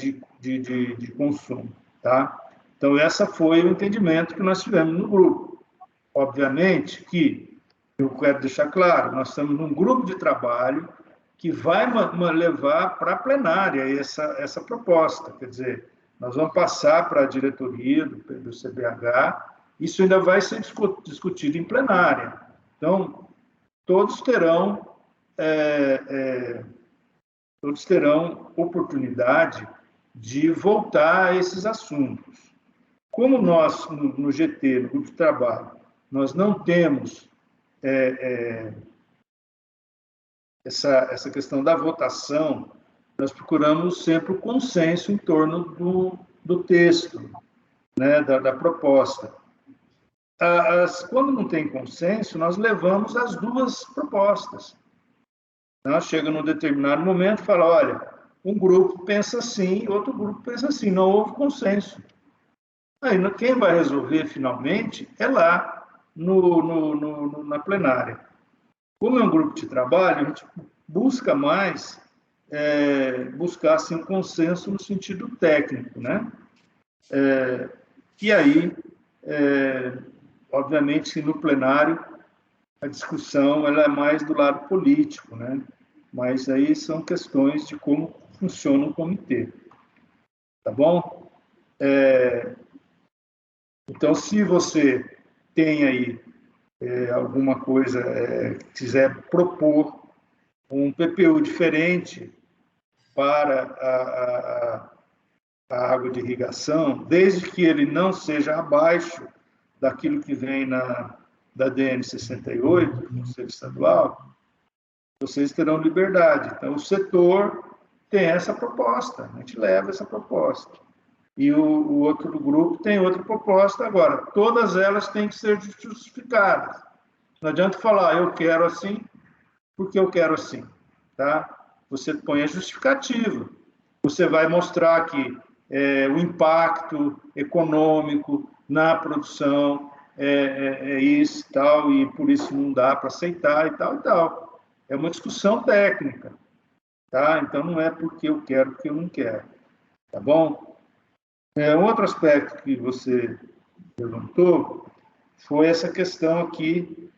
de consumo. Tá? Então, esse foi o entendimento que nós tivemos no grupo. Obviamente que, eu quero deixar claro, nós estamos num grupo de trabalho que vai levar para a plenária essa proposta. Quer dizer, nós vamos passar para a diretoria do CBH, isso ainda vai ser discutido em plenária. Então, todos terão oportunidade de voltar a esses assuntos. Como nós, no GT, no grupo de trabalho, nós não temos essa questão da votação, nós procuramos sempre o consenso em torno do texto, né, da proposta. Quando não tem consenso, nós levamos as duas propostas. Nós chega num determinado momento e fala, olha, um grupo pensa assim, outro grupo pensa assim, não houve consenso. Aí, quem vai resolver finalmente é lá na plenária. Como é um grupo de trabalho, a gente busca mais buscar assim, um consenso no sentido técnico, né? E aí, obviamente, no plenário, a discussão ela é mais do lado político, né? Mas aí são questões de como funciona um comitê. Tá bom? Então, se você tem aí alguma coisa, quiser propor um PPU diferente para a água de irrigação, desde que ele não seja abaixo daquilo que vem da DN 68, do Conselho Estadual, vocês terão liberdade. Então, o setor tem essa proposta, a gente leva essa proposta. E o outro do grupo tem outra proposta. Agora, todas elas têm que ser justificadas. Não adianta falar, eu quero assim, porque eu quero assim. Tá? Você põe a justificativa. Você vai mostrar que o impacto econômico na produção é isso e tal, e por isso não dá para aceitar e tal e tal. É uma discussão técnica. Tá? Então, não é porque eu quero, porque eu não quero. Tá bom? Outro aspecto que você perguntou foi essa questão aqui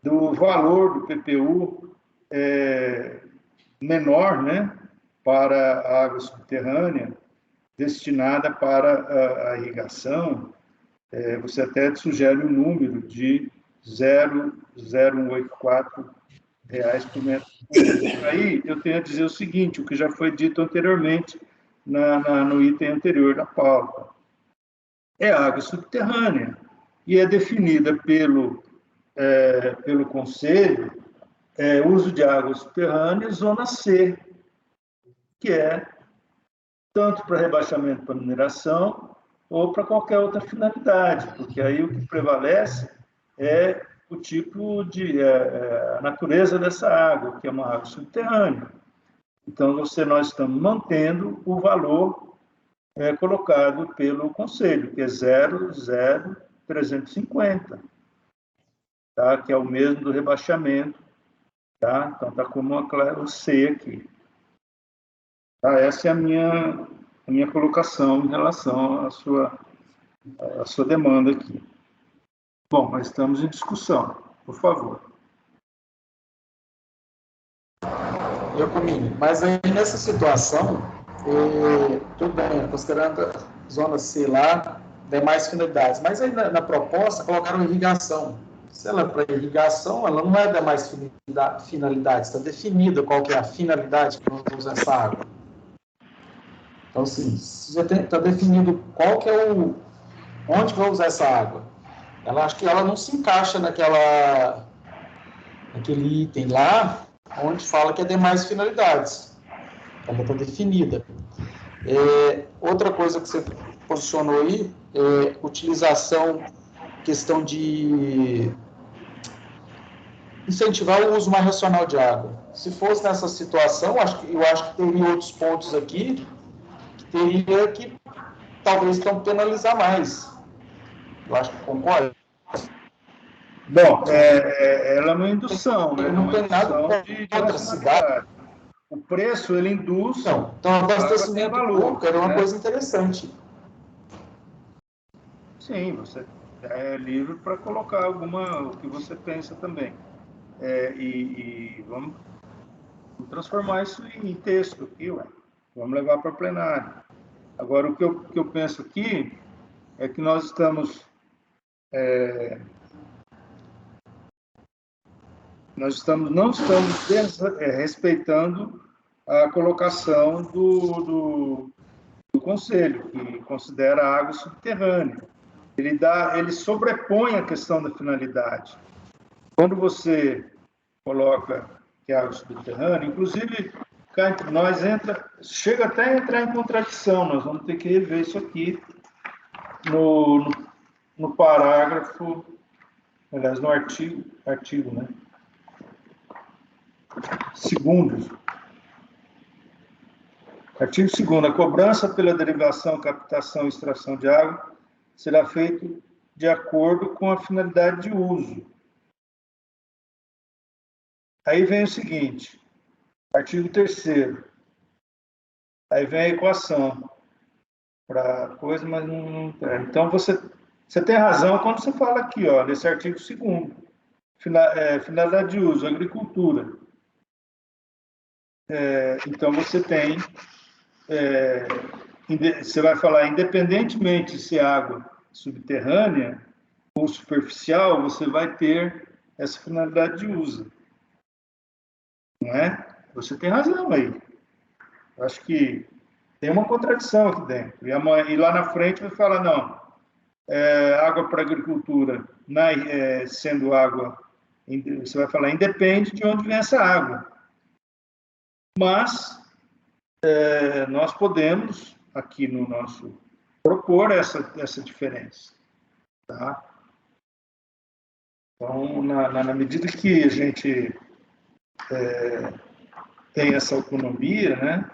do valor do PPU menor, né, para a água subterrânea, destinada para a irrigação. Você até sugere um número de R$ 0,0184 por metro cúbico. Aí eu tenho a dizer o seguinte, o que já foi dito anteriormente, no item anterior da pauta. É água subterrânea e é definida pelo Conselho uso de água subterrânea zona C, que é tanto para rebaixamento para mineração ou para qualquer outra finalidade, porque aí o que prevalece é o tipo a natureza dessa água, que é uma água subterrânea. Então, nós estamos mantendo o valor colocado pelo Conselho, que é 0,0184 350, tá? Que é o mesmo do rebaixamento, tá? Então está como o C aqui. Tá? Essa é a minha colocação em relação à sua demanda aqui. Bom, mas estamos em discussão, por favor. Jacomini, mas aí nessa situação, tudo bem, considerando a zona C lá, demais finalidades, mas aí na proposta colocaram irrigação. Se ela é para irrigação, ela não é demais finalidades, está definida qual que é a finalidade que nós vamos usar essa água. Então, assim, se já está definido qual que é onde vai usar essa água, ela acho que ela não se encaixa naquele item lá, onde fala que é demais finalidades. Ela está definida. Outra coisa que você posicionou aí é utilização, questão de incentivar o uso mais racional de água. Se fosse nessa situação, eu acho que teria outros pontos aqui que teria que talvez então penalizar mais. Eu acho que concorda. Bom, ela é uma indução, né? Não tem nada de contra a cidade. O preço, ele induz... Não, então, abastecimento público era uma coisa interessante. Sim, você é livre para colocar o que você pensa também. E vamos transformar isso em texto aqui, ué. Vamos levar para plenário. Agora, o que eu penso aqui é que nós estamos... não estamos respeitando a colocação do Conselho, que considera a água subterrânea. Ele sobrepõe a questão da finalidade. Quando você coloca que é água subterrânea, inclusive, cá entre nós, chega até a entrar em contradição, nós vamos ter que rever isso aqui no parágrafo, aliás, no artigo, né? Segundo. Artigo 2º. A cobrança pela derivação, captação e extração de água será feita de acordo com a finalidade de uso. Aí vem o seguinte, artigo 3º. Aí vem a equação para coisa, mas não tem. Então, você tem razão quando você fala aqui, ó, nesse artigo 2º. Finalidade de uso, agricultura. Então, você tem... você vai falar, independentemente se é água subterrânea ou superficial, você vai ter essa finalidade de uso. Não é? Você tem razão aí. Eu acho que tem uma contradição aqui dentro. E lá na frente vai falar, não, água para agricultura, sendo água, você vai falar, independe de onde vem essa água. Mas nós podemos, aqui no nosso, propor essa diferença. Tá? Então, na medida que a gente tem essa autonomia, né,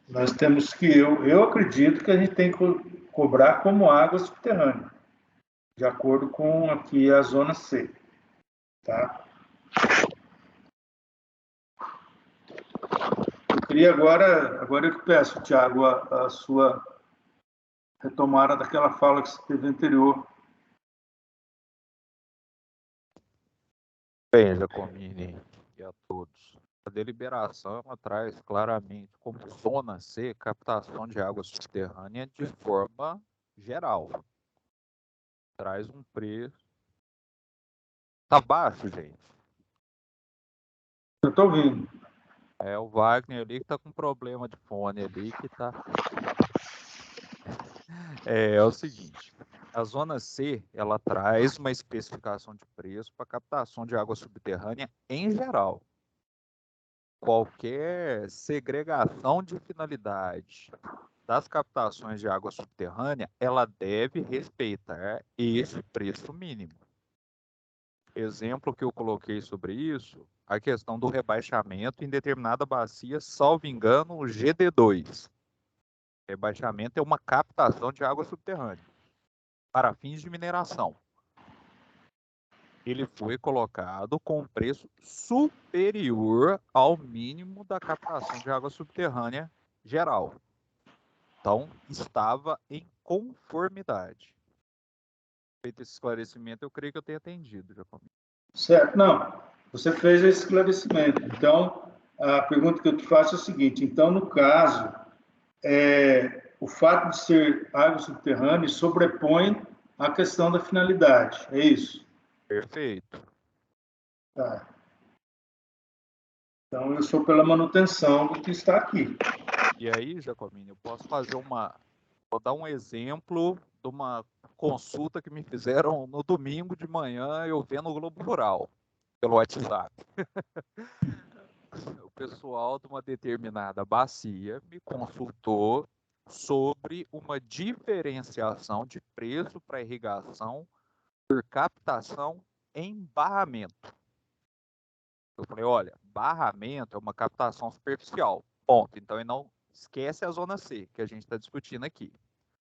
nós temos que, eu acredito que a gente tem que cobrar como água subterrânea, de acordo com aqui a zona C. Tá? Eu queria agora eu peço, Tiago, a sua retomada daquela fala que você teve anterior. Bem, Jacomini e a todos. A deliberação traz claramente como zona C captação de água subterrânea de forma geral. Traz um preço. Tá baixo, gente. Eu estou ouvindo. É o Wagner ali que tá com problema de fone ali que tá. É o seguinte, a zona C, ela traz uma especificação de preço para captação de água subterrânea em geral. Qualquer segregação de finalidade das captações de água subterrânea, ela deve respeitar esse preço mínimo. Exemplo que eu coloquei sobre isso, a questão do rebaixamento em determinada bacia, salvo engano, o GD2. Rebaixamento é uma captação de água subterrânea. para fins de mineração. Ele foi colocado com um preço superior ao mínimo da captação de água subterrânea geral. Então, estava em conformidade. Feito esse esclarecimento, eu creio que eu tenho atendido, Jacomino. Certo, não. Você fez esse esclarecimento. Então, a pergunta que eu te faço é a seguinte. Então, no caso, o fato de ser água subterrânea sobrepõe a questão da finalidade. É isso? Perfeito. Tá. Então, eu sou pela manutenção do que está aqui. E aí, Jacomino, eu posso fazer vou dar um exemplo de uma consulta que me fizeram no domingo de manhã, eu vendo o Globo Rural, pelo WhatsApp. O pessoal de uma determinada bacia me consultou sobre uma diferenciação de preço para irrigação por captação em barramento. Eu falei, olha, barramento é uma captação superficial, ponto. Então, ele não esquece a zona C, que a gente está discutindo aqui.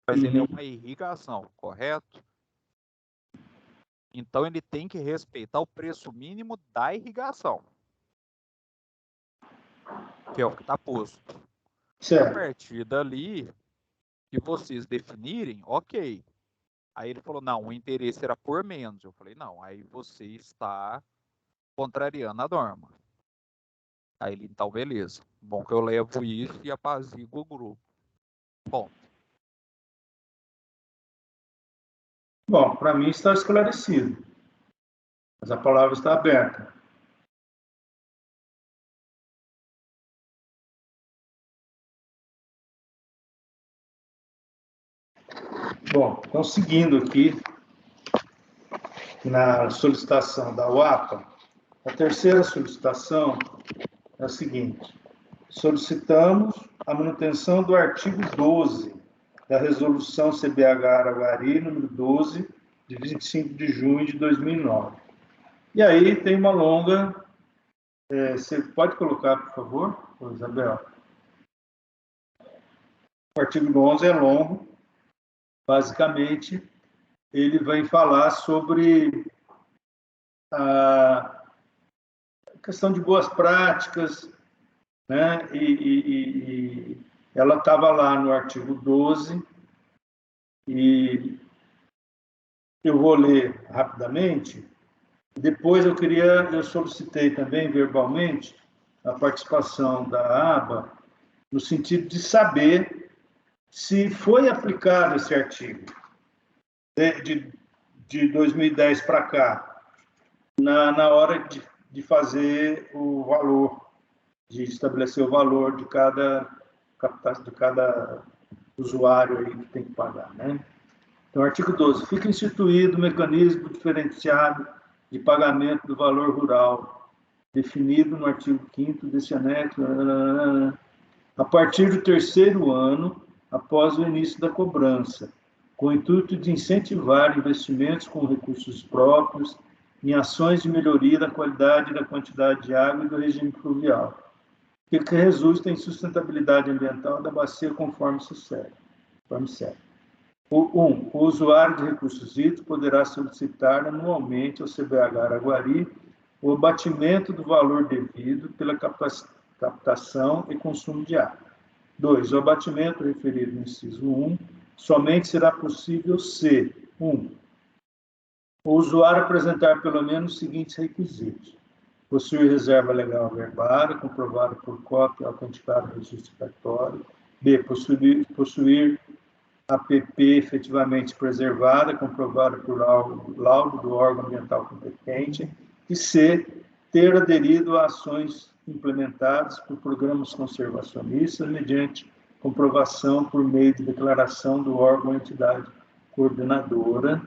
Mas ele é uma irrigação, correto? Então, ele tem que respeitar o preço mínimo da irrigação, que é o que está posto. Certo. A partir dali, que vocês definirem, ok. Aí ele falou, não, o interesse era por menos. Eu falei, não, aí você está contrariando a norma. Aí ele, então, beleza. Bom que eu levo isso e apazigo o grupo. Bom. Bom, para mim está esclarecido. Mas a palavra está aberta. Bom, então seguindo aqui na solicitação da UAPA, a terceira solicitação é a seguinte: solicitamos a manutenção do artigo 12 da Resolução CBH-Araguari, número 12, de 25 de junho de 2009. E aí tem uma longa... você pode colocar, por favor, Isabel? O artigo 11 é longo. Basicamente, ele vai falar sobre a questão de boas práticas, né? E ela estava lá no artigo 12, e eu vou ler rapidamente. Depois eu solicitei também verbalmente a participação da ABA, no sentido de saber se foi aplicado esse artigo de 2010 para cá, na hora de fazer o valor, de estabelecer o valor de cada usuário aí que tem que pagar, né? Então, artigo 12. Fica instituído o mecanismo diferenciado de pagamento do valor rural, definido no artigo 5º desse anexo, a partir do 3º ano após o início da cobrança, com o intuito de incentivar investimentos com recursos próprios em ações de melhoria da qualidade e da quantidade de água e do regime fluvial, que resulta em sustentabilidade ambiental da bacia conforme segue. O usuário de recursos hídricos poderá solicitar anualmente ao CBH Araguari o abatimento do valor devido pela captação e consumo de água. 2. O abatimento referido no inciso 1 somente será possível se 1. O usuário apresentar pelo menos os seguintes requisitos: possuir reserva legal averbada, comprovada por cópia autenticada no registro cartório. B. Possuir APP efetivamente preservada, comprovada por laudo do órgão ambiental competente. E C. Ter aderido a ações implementadas por programas conservacionistas mediante comprovação por meio de declaração do órgão ou entidade coordenadora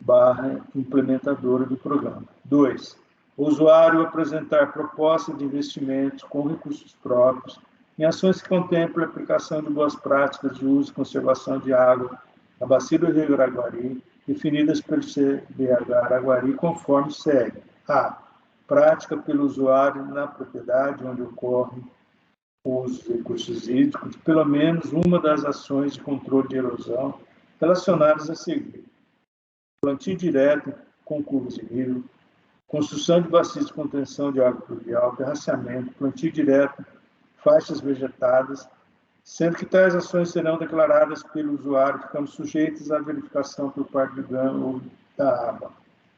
/ implementadora do programa. 2. O usuário apresentar proposta de investimentos com recursos próprios em ações que contemplem a aplicação de boas práticas de uso e conservação de água na bacia do Rio Araguari, definidas pelo CBH Araguari, conforme segue. A. Prática pelo usuário na propriedade onde ocorre o uso de recursos hídricos de pelo menos uma das ações de controle de erosão relacionadas a seguir. plantio direto com curvas de rio, construção de bacias de contenção de água pluvial, terraceamento, plantio direto, faixas vegetadas, sendo que tais ações serão declaradas pelo usuário, ficando sujeitas à verificação por parte do GAN ou da ABA.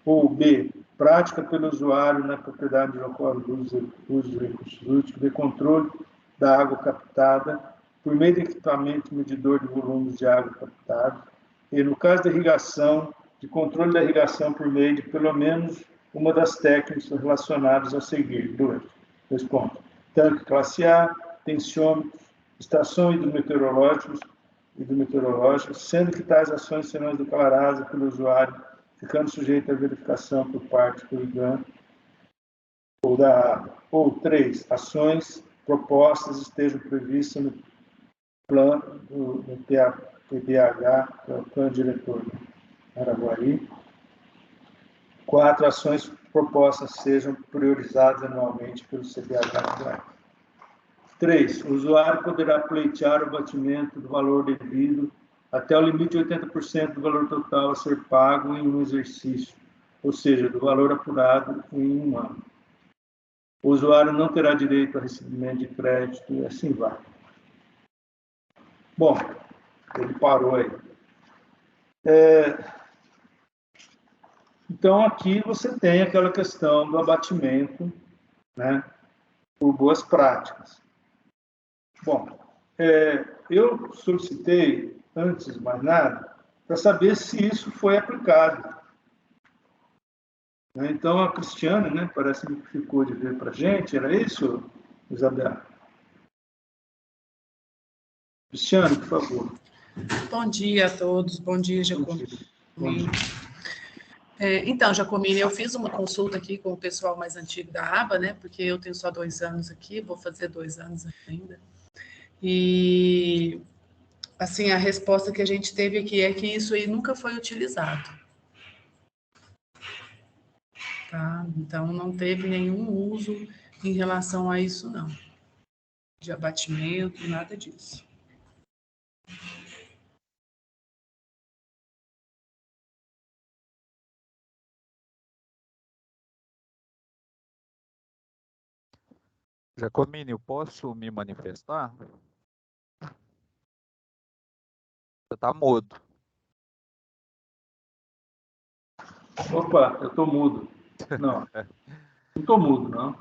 Ou B, prática pelo usuário na propriedade de local de uso de recursos hídricos de controle da água captada por meio de equipamento medidor de volumes de água captada e, no caso da irrigação, de controle da irrigação por meio de pelo menos uma das técnicas relacionadas a seguir. 2 pontos. Tanque classe A, tensiômetros, estação hidrometeorológicos, sendo que tais ações serão declaradas pelo usuário, ficando sujeito à verificação por parte do IGAN ou da ABA. Ou 3, ações propostas estejam previstas no plano do PDH, que é o plano diretor do Araguari. 4, ações propostas sejam priorizadas anualmente pelo CDH. 3, o usuário poderá pleitear o abatimento do valor devido até o limite de 80% do valor total a ser pago em um exercício, ou seja, do valor apurado em um ano. O usuário não terá direito a recebimento de crédito e assim vai. Bom, ele parou aí. Então, aqui você tem aquela questão do abatimento, né, por boas práticas. Bom, eu solicitei, antes de mais nada, para saber se isso foi aplicado. Então, a Cristiane, né, parece que ficou de ver para a gente, era isso, Isabel? Cristiane, por favor. Bom dia a todos, bom dia, Giacomini. Então, Giacomini, eu fiz uma consulta aqui com o pessoal mais antigo da ABA, né, porque eu tenho só 2 anos aqui, vou fazer 2 anos ainda. E, assim, a resposta que a gente teve aqui é que isso aí nunca foi utilizado. Tá? Então, não teve nenhum uso em relação a isso, não. De abatimento, nada disso. Giacomini, eu posso me manifestar? Você está mudo. Opa, eu estou mudo. Não estou mudo, não.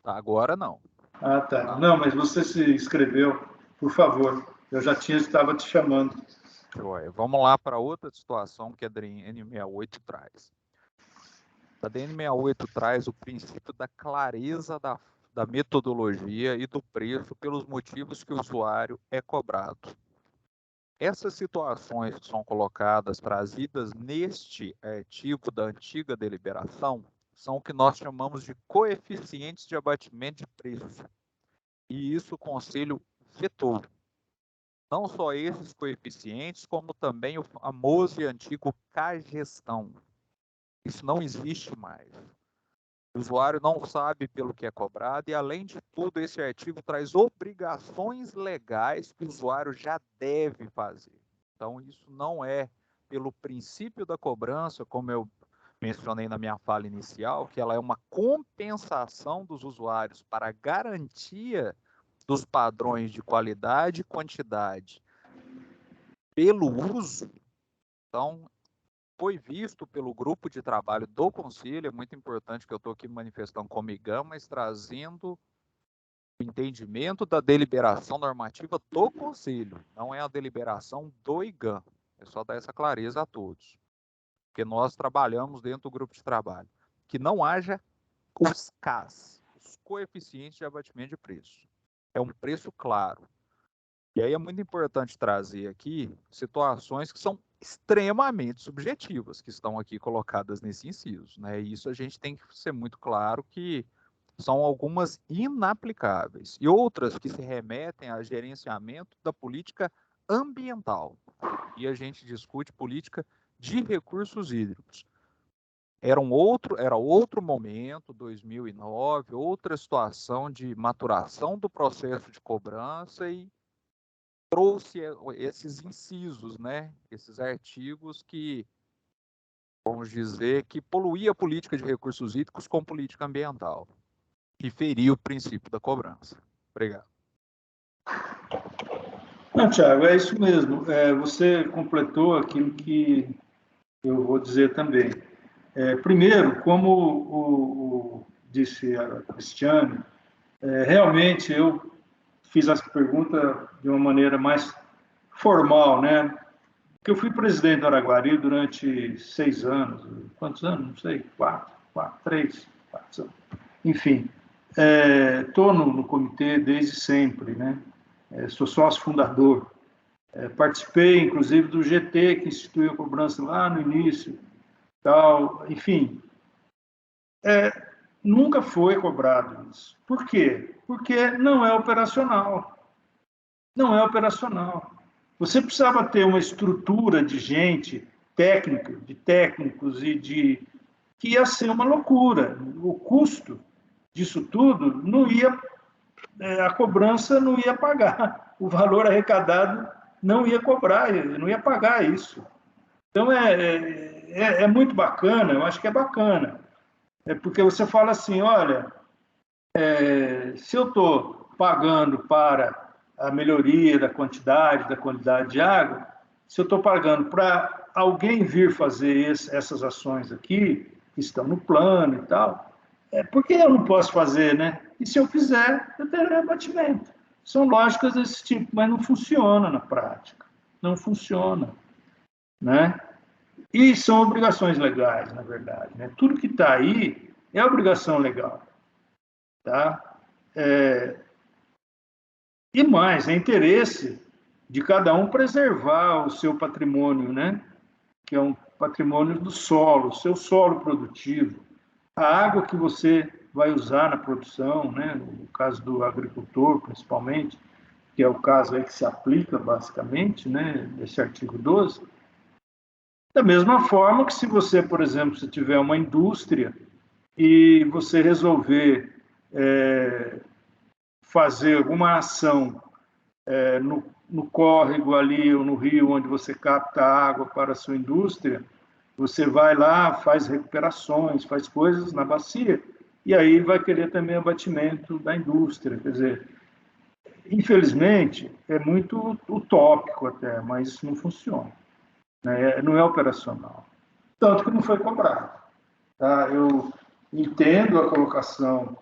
Agora não. Ah, tá. Não, mas você se inscreveu, por favor. Eu já estava te chamando. Vamos lá para outra situação que a DN68 traz. A DN68 traz o princípio da clareza da metodologia e do preço pelos motivos que o usuário é cobrado. Essas situações que são colocadas, trazidas neste artigo da antiga deliberação, são o que nós chamamos de coeficientes de abatimento de preço. E isso o Conselho vetou. Não só esses coeficientes, como também o famoso e antigo cagestão. Isso não existe mais. O usuário não sabe pelo que é cobrado e, além de tudo, esse artigo traz obrigações legais que o usuário já deve fazer. Então, isso não é pelo princípio da cobrança, como eu mencionei na minha fala inicial, que ela é uma compensação dos usuários para a garantia dos padrões de qualidade e quantidade pelo uso. Então, foi visto pelo grupo de trabalho do Conselho, é muito importante que eu estou aqui manifestando como IGAM, mas trazendo o entendimento da deliberação normativa do Conselho, não é a deliberação do IGAM, é só dar essa clareza a todos, porque nós trabalhamos dentro do grupo de trabalho, que não haja os CAS, os coeficientes de abatimento de preço, é um preço claro. E aí é muito importante trazer aqui situações que são extremamente subjetivas, que estão aqui colocadas nesse inciso, né? E isso a gente tem que ser muito claro que são algumas inaplicáveis e outras que se remetem a gerenciamento da política ambiental. E a gente discute política de recursos hídricos. Era outro momento, 2009, outra situação de maturação do processo de cobrança e trouxe esses incisos, né? Esses artigos que vamos dizer, que poluía a política de recursos hídricos com política ambiental, que feria o princípio da cobrança. Obrigado. Não, Thiago, é isso mesmo. Você completou aquilo que eu vou dizer também. Primeiro, como disse a Cristiane, realmente eu fiz essa pergunta de uma maneira mais formal, né? Porque eu fui presidente do Araguari durante 6 anos. Quantos anos? Não sei, 3, 4 anos. Enfim, estou no comitê desde sempre, né? Sou sócio fundador. Participei, inclusive, do GT, que instituiu a cobrança lá no início, tal. Enfim, nunca foi cobrado isso. Por quê? Porque não é operacional. Não é operacional. Você precisava ter uma estrutura de gente técnica, de técnicos que ia ser uma loucura. O custo disso tudo não ia, a cobrança não ia pagar. O valor arrecadado não ia cobrar, não ia pagar isso. Então, é muito bacana, eu acho que é bacana. Porque você fala assim, olha, se eu estou pagando para a melhoria da quantidade, da qualidade de água, se eu estou pagando para alguém vir fazer essas ações aqui, que estão no plano e tal, por que eu não posso fazer, né? E se eu fizer, eu terei abatimento. São lógicas desse tipo, mas não funciona na prática. Não funciona, né? E são obrigações legais, na verdade, né? Tudo que está aí é obrigação legal, tá? E mais, é interesse de cada um preservar o seu patrimônio, né? Que é um patrimônio do solo, o seu solo produtivo, a água que você vai usar na produção, né? No caso do agricultor, principalmente, que é o caso aí que se aplica, basicamente, né? Esse artigo 12. Da mesma forma que se você, por exemplo, se tiver uma indústria e você resolver fazer alguma ação no córrego ali ou no rio onde você capta água para a sua indústria, você vai lá, faz recuperações, faz coisas na bacia, e aí vai querer também abatimento da indústria. Quer dizer, infelizmente, é muito utópico até, mas isso não funciona, né? Não é operacional. Tanto que não foi cobrado. Tá? Eu entendo a colocação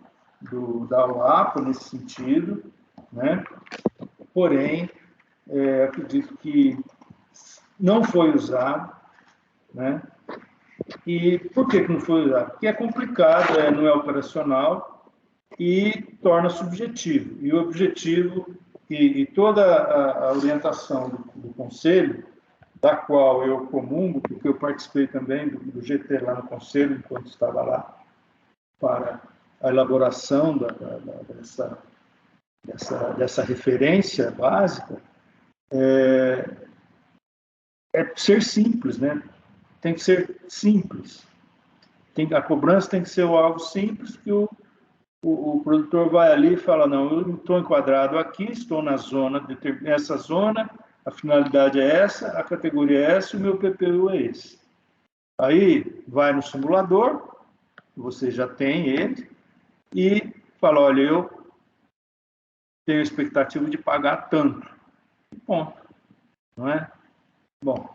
da UAPA nesse sentido, né? Porém, acredito que não foi usado, né? E por que não foi usado? Porque é complicado, não é operacional e torna subjetivo. E o objetivo e toda a orientação do Conselho, da qual eu comungo, porque eu participei também do GT lá no Conselho, enquanto estava lá, para a elaboração dessa referência básica, é ser simples, né? Tem que ser simples. A cobrança tem que ser algo simples, que o produtor vai ali e fala, não, eu estou enquadrado aqui, estou na zona, essa zona, a finalidade é essa, a categoria é essa, o meu PPU é esse. Aí vai no simulador, você já tem ele, e fala, olha, eu tenho a expectativa de pagar tanto. Ponto. Não é? Bom.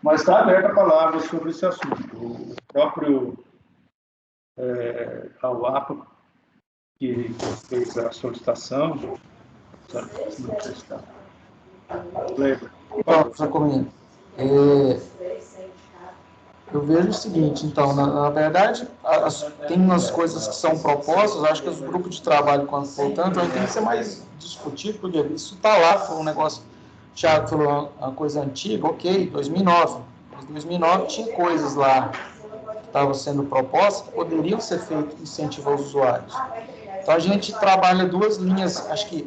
Mas está aberta a palavra sobre esse assunto. O próprio a UAPA, que fez a solicitação, Então, Jacomino, eu vejo o seguinte, então, na verdade, tem umas coisas que são propostas, acho que os grupos de trabalho, quando for tanto, vai ter que ser mais discutido, porque isso está lá, foi um negócio, o Thiago falou uma coisa antiga, ok, 2009, mas 2009 tinha coisas lá que estavam sendo propostas que poderiam ser feitas, incentivar os usuários. Então, a gente trabalha duas linhas, acho que,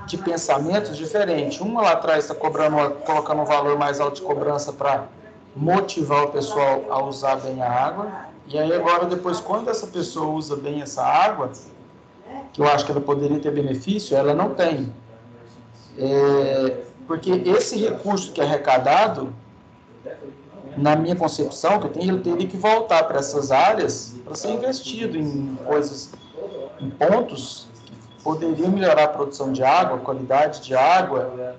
de pensamentos diferentes. Uma lá atrás está colocando um valor mais alto de cobrança para motivar o pessoal a usar bem a água. E aí agora, depois, quando essa pessoa usa bem essa água, que eu acho que ela poderia ter benefício, ela não tem. Porque esse recurso que é arrecadado, na minha concepção que eu tenho, ele teria que voltar para essas áreas para ser investido em coisas, em pontos que poderiam melhorar a produção de água, a qualidade de água.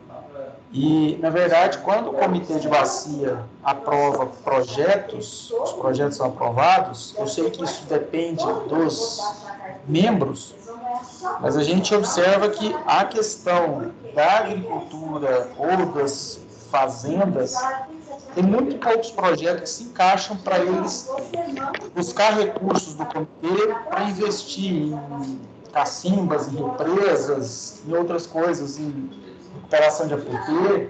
E, na verdade, quando o comitê de bacia aprova projetos, os projetos são aprovados, eu sei que isso depende dos membros, mas a gente observa que a questão da agricultura ou das fazendas, tem muito poucos projetos que se encaixam para eles buscar recursos do comitê para investir em cacimbas, em represas, em outras coisas, em recuperação de APP.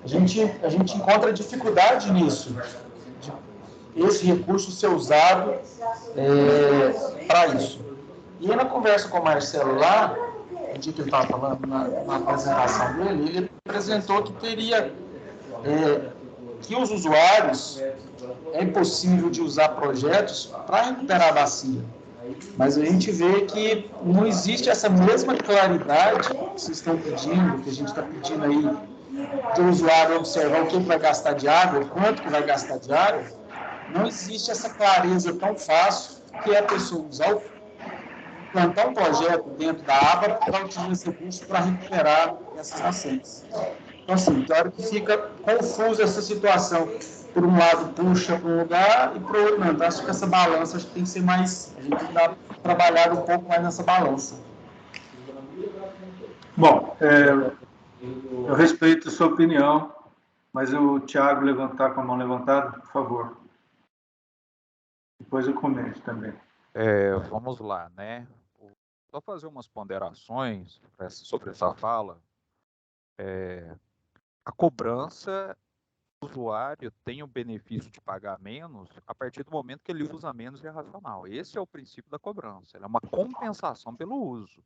A gente encontra dificuldade nisso, de esse recurso ser usado para isso. E aí, na conversa com o Marcelo lá, no dia que ele estava falando, na apresentação dele, ele apresentou que teria, que os usuários, é impossível de usar projetos para recuperar a bacia. Mas a gente vê que não existe essa mesma claridade que vocês estão pedindo, que a gente está pedindo aí, do usuário observar o que vai gastar de água, quanto que vai gastar de água. Não existe essa clareza tão fácil que é a pessoa usar plantar um projeto dentro da aba para utilizar esse recurso para recuperar essas nascentes. Então, assim, claro que fica confusa essa situação. Por um lado, puxa para um lugar e para o outro não. Então, acho que essa balança tem que ser mais... A gente dá trabalhado um pouco mais nessa balança. Bom, eu respeito a sua opinião, mas o Thiago levantar com a mão levantada, por favor. Depois eu comento também. Vamos lá, né? Só fazer umas ponderações sobre essa fala. A cobrança, o usuário tem o benefício de pagar menos a partir do momento que ele usa menos e é racional. Esse é o princípio da cobrança. Ela é uma compensação pelo uso.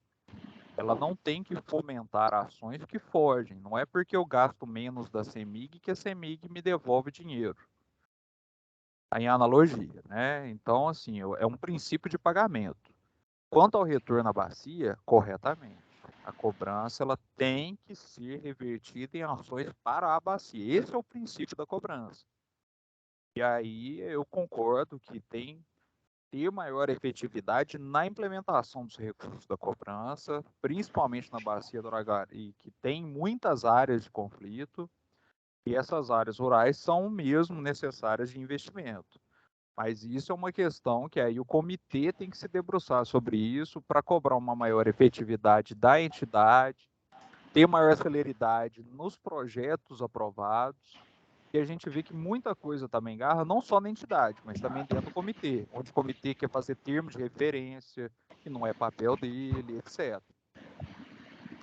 Ela não tem que fomentar ações que fogem. Não é porque eu gasto menos da CEMIG que a CEMIG me devolve dinheiro. Em analogia, né? Então, assim, é um princípio de pagamento. Quanto ao retorno à bacia, corretamente, a cobrança ela tem que ser revertida em ações para a bacia. Esse é o princípio da cobrança. E aí eu concordo que tem que ter maior efetividade na implementação dos recursos da cobrança, principalmente na bacia do Araguari, que tem muitas áreas de conflito, e essas áreas rurais são mesmo necessárias de investimento. Mas isso é uma questão que aí o comitê tem que se debruçar sobre isso para cobrar uma maior efetividade da entidade, ter maior celeridade nos projetos aprovados, e a gente vê que muita coisa também garra, não só na entidade, mas também dentro do comitê, onde o comitê quer fazer termos de referência, que não é papel dele, etc.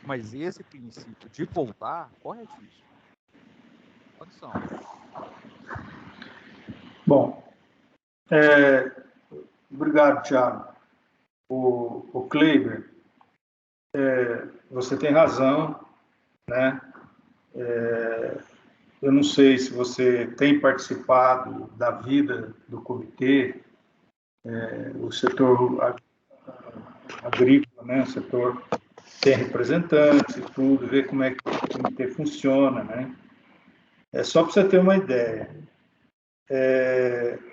Mas esse princípio de voltar, corretíssimo. Condição. Bom, obrigado, Thiago. O Kleiber, você tem razão, né? Eu não sei se você tem participado da vida do comitê, o setor agrícola, né? O setor tem representantes e tudo, ver como é que o comitê funciona, né? Só para você ter uma ideia,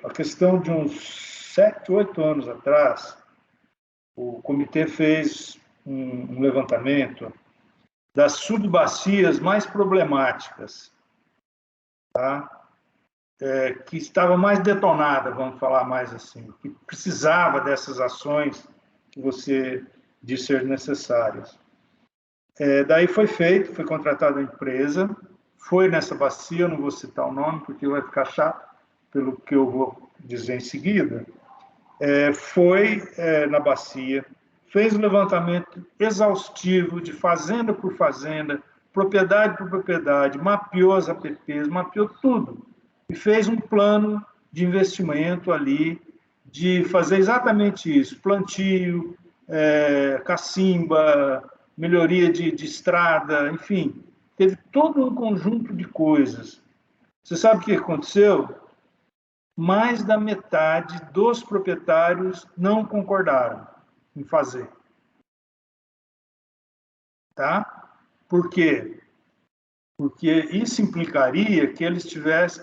a questão de uns 7, 8 anos atrás, o comitê fez um levantamento das subbacias mais problemáticas, tá? Que estava mais detonada, vamos falar mais assim, que precisava dessas ações que você disse ser necessárias. Daí foi feito, foi contratada a empresa, foi nessa bacia, eu não vou citar o nome, porque vai ficar chato, pelo que eu vou dizer em seguida, foi na bacia, fez um levantamento exaustivo de fazenda por fazenda, propriedade por propriedade, mapeou as APPs, mapeou tudo, e fez um plano de investimento ali, de fazer exatamente isso, plantio, cacimba, melhoria de estrada, enfim, teve todo um conjunto de coisas. Você sabe o que aconteceu? Mais da metade dos proprietários não concordaram em fazer. Tá? Por quê? Porque isso implicaria que eles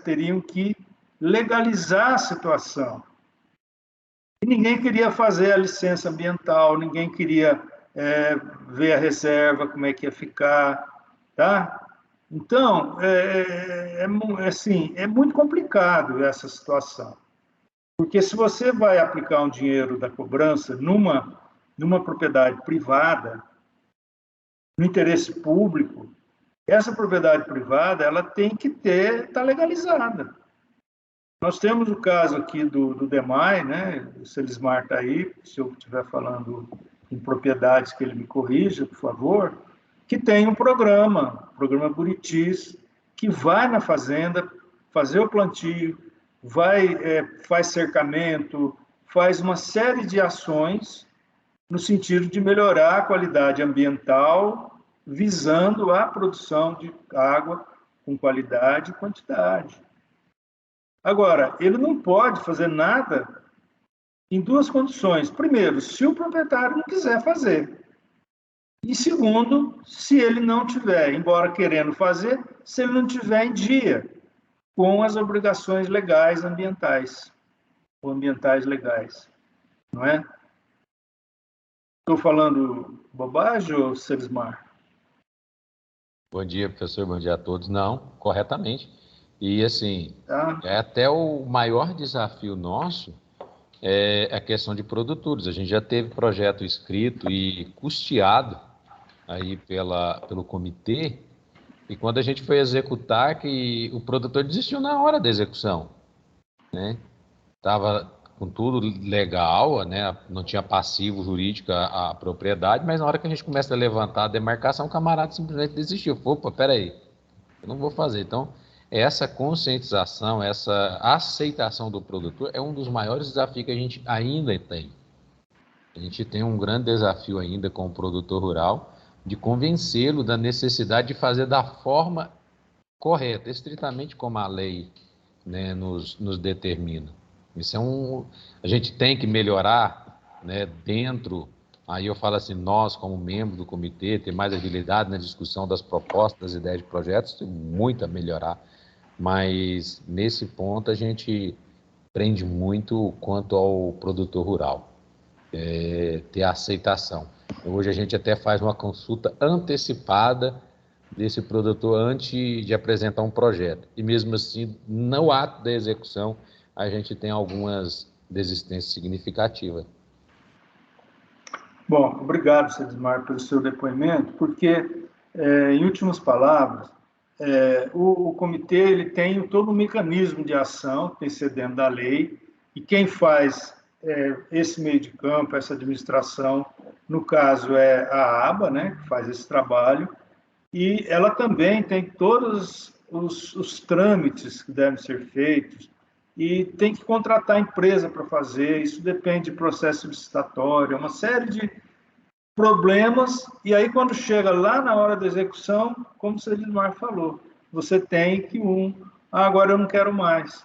teriam que legalizar a situação. E ninguém queria fazer a licença ambiental, ninguém queria ver a reserva, como é que ia ficar, tá? Então, assim, é muito complicado essa situação. Porque se você vai aplicar um dinheiro da cobrança numa propriedade privada, no interesse público, essa propriedade privada ela tem que estar legalizada. Nós temos o caso aqui do DEMAI, né? O Selismar está aí, se eu estiver falando em propriedades que ele me corrija, por favor, que tem um programa Buritis, que vai na fazenda fazer o plantio, faz cercamento, faz uma série de ações no sentido de melhorar a qualidade ambiental, visando a produção de água com qualidade e quantidade. Agora, ele não pode fazer nada em duas condições. Primeiro, se o proprietário não quiser fazer. E segundo, se ele não tiver, embora querendo fazer, se ele não tiver em dia com as obrigações legais ambientais, ou ambientais legais, não é? Estou falando bobagem, ou Selismar? Bom dia, professor, bom dia a todos. Não, corretamente. E, assim, Tá. até o maior desafio nosso é a questão de produtores. A gente já teve projeto escrito e custeado aí pelo comitê, e quando a gente foi executar, que o produtor desistiu na hora da execução, né? Estava com tudo legal, né? Não tinha passivo jurídico a propriedade, mas na hora que a gente começa a levantar a demarcação, o camarada simplesmente desistiu. Opa, peraí, eu não vou fazer. Então, essa conscientização, essa aceitação do produtor é um dos maiores desafios que a gente ainda tem. A gente tem um grande desafio ainda com o produtor rural de convencê-lo da necessidade de fazer da forma correta, estritamente como a lei, né, nos determina. Isso a gente tem que melhorar, né, dentro, aí eu falo assim, nós como membros do comitê, ter mais agilidade na discussão das propostas, das ideias de projetos, tem muito a melhorar, mas nesse ponto a gente prende muito quanto ao produtor rural, ter a aceitação. Hoje a gente até faz uma consulta antecipada desse produtor antes de apresentar um projeto, e mesmo assim, no ato da execução, a gente tem algumas desistências significativas. Bom, obrigado, Selismar, pelo seu depoimento, porque, em últimas palavras, o comitê ele tem todo um mecanismo de ação, tem que ser dentro da lei, e quem faz esse meio de campo, essa administração, no caso é a ABA, né, que faz esse trabalho, e ela também tem todos os trâmites que devem ser feitos, e tem que contratar a empresa para fazer, isso depende de processo licitatório, uma série de problemas, e aí quando chega lá na hora da execução, como o Selismar falou, você tem que agora eu não quero mais.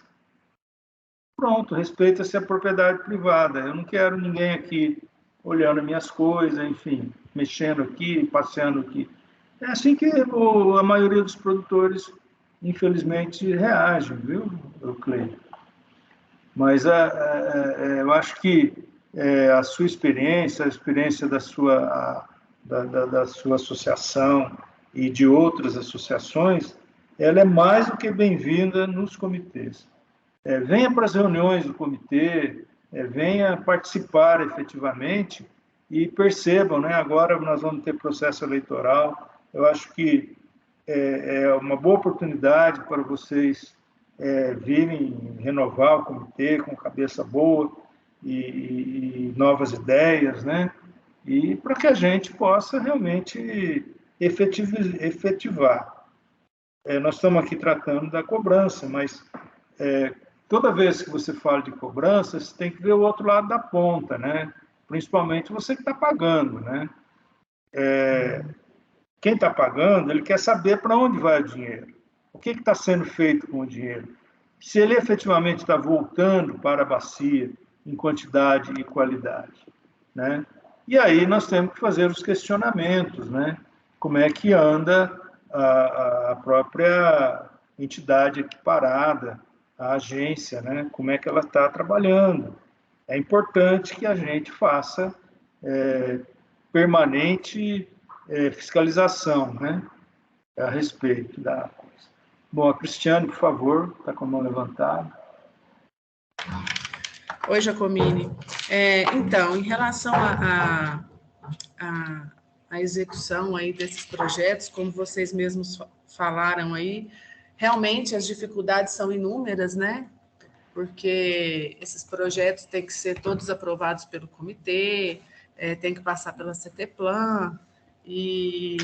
Pronto, respeita-se a propriedade privada, eu não quero ninguém aqui olhando minhas coisas, enfim, mexendo aqui, passeando aqui. É assim que a maioria dos produtores, infelizmente, reagem, viu, Cleide? Mas eu acho que a sua experiência, a experiência da sua associação e de outras associações, ela é mais do que bem-vinda nos comitês. Venha para as reuniões do comitê, venha participar efetivamente e percebam, né? Agora nós vamos ter processo eleitoral, eu acho que é uma boa oportunidade para vocês virem renovar o comitê com cabeça boa e novas ideias, né? E para que a gente possa realmente efetivar. Nós estamos aqui tratando da cobrança, mas toda vez que você fala de cobrança, você tem que ver o outro lado da ponta, né? Principalmente você que está pagando, né? Quem está pagando, ele quer saber para onde vai o dinheiro. O que está sendo feito com o dinheiro? Se ele efetivamente está voltando para a bacia em quantidade e qualidade, né? E aí nós temos que fazer os questionamentos, né? como é que anda a própria entidade equiparada, a agência, né? Como é que ela está trabalhando. É importante que a gente faça permanente fiscalização, né? A respeito da coisa. Bom, a Cristiane, por favor, está com a mão levantada. Oi, Giacomini. Então, em relação à execução aí desses projetos, como vocês mesmos falaram aí, realmente as dificuldades são inúmeras, né? Porque esses projetos têm que ser todos aprovados pelo comitê, tem que passar pela CTPLAN, e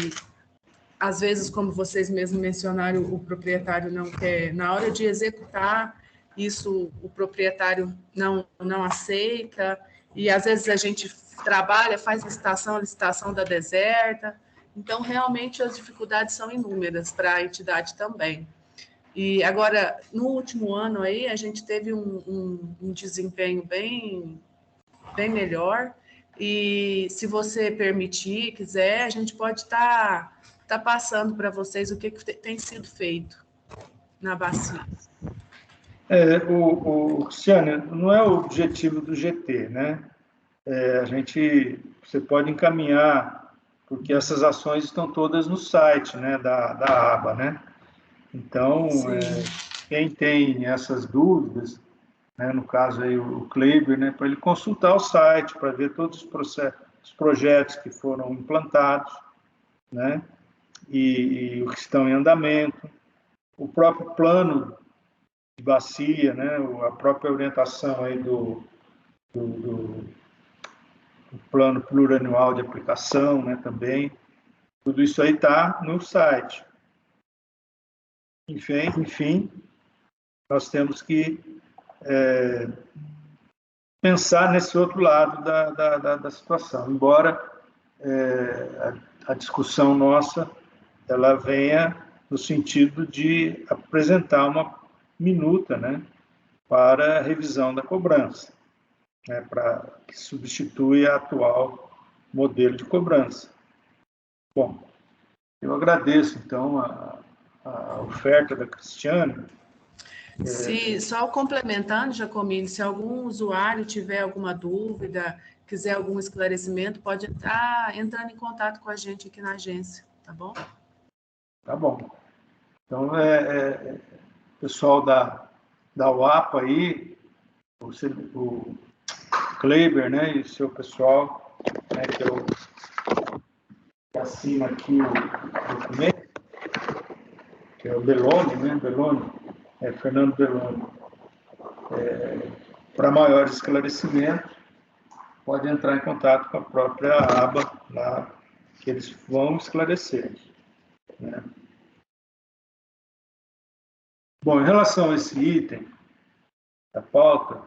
às vezes, como vocês mesmos mencionaram, o proprietário não quer, na hora de executar, isso o proprietário não aceita, e às vezes a gente trabalha, faz a licitação da deserta, então realmente as dificuldades são inúmeras para a entidade também. E agora, no último ano aí, a gente teve um desempenho bem melhor, e se você permitir, quiser, a gente pode estar passando para vocês o que tem sido feito na bacia. Cristiane, não é o objetivo do GT, né? Você pode encaminhar, porque essas ações estão todas no site, né, da aba, né? Então, quem tem essas dúvidas, né, no caso aí o Kleber, né, para ele consultar o site, para ver todos os projetos que foram implantados, né, e os que estão em andamento, o próprio plano de bacia, né, a própria orientação aí do plano plurianual de aplicação, né, também, tudo isso aí está no site. Enfim, nós temos que pensar nesse outro lado da situação, embora a discussão nossa ela venha no sentido de apresentar uma minuta, né, para a revisão da cobrança, né, para que substitui a atual modelo de cobrança. Bom, eu agradeço, então, a oferta da Cristiane. Só complementando, Giacomini, se algum usuário tiver alguma dúvida, quiser algum esclarecimento, pode estar entrando em contato com a gente aqui na agência, tá bom? Tá bom. Então, pessoal da UAPA aí, o Kleber, né, e o seu pessoal, né, que assina aqui o documento, que é o Belloni, né, Fernando Belloni. Para maiores esclarecimentos, pode entrar em contato com a própria aba lá, que eles vão esclarecer, né? Bom, em relação a esse item da pauta,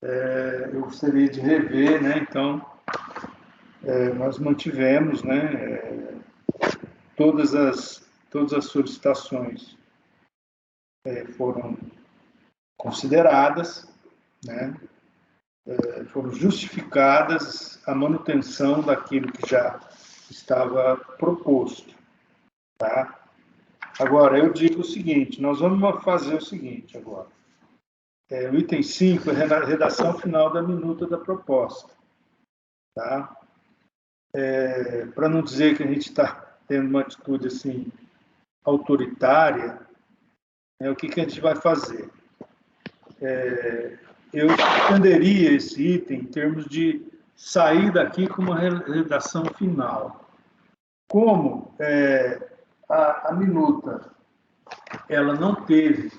eu gostaria de rever, né? Então, nós mantivemos, né? Todas as solicitações foram consideradas, né? Foram justificadas a manutenção daquilo que já estava proposto, tá? Agora, eu digo o seguinte, nós vamos fazer o seguinte agora. O item 5 é a redação final da minuta da proposta, tá? Para não dizer que a gente está tendo uma atitude assim autoritária, o que a gente vai fazer? Eu entenderia esse item em termos de sair daqui com uma redação final. Como a minuta, ela não teve,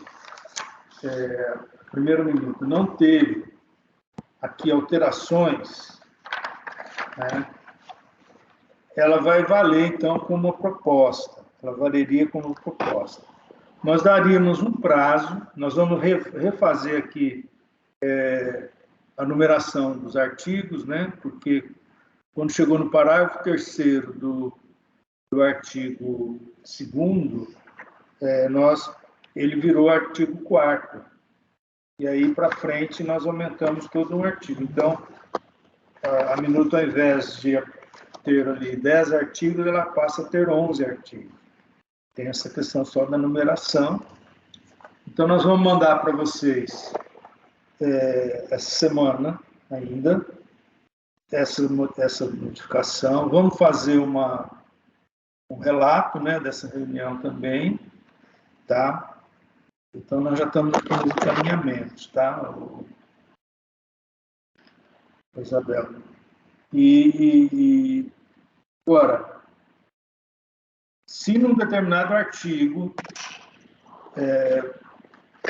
a primeira minuta não teve aqui alterações, né, ela vai valer, então, como uma proposta. Ela valeria como proposta. Nós daríamos um prazo, nós vamos refazer aqui a numeração dos artigos, né? Porque quando chegou no parágrafo 3º do artigo 2º, ele virou artigo 4º. E aí, para frente, nós aumentamos todo um artigo. Então, a minuta, ao invés de ter ali 10 artigos, ela passa a ter 11 artigos. Tem essa questão só da numeração. Então, nós vamos mandar para vocês, essa semana ainda, essa modificação. Vamos fazer um relato, né, dessa reunião também, tá? Então, nós já estamos aqui nos encaminhamentos, tá, Isabel? Agora, se num determinado artigo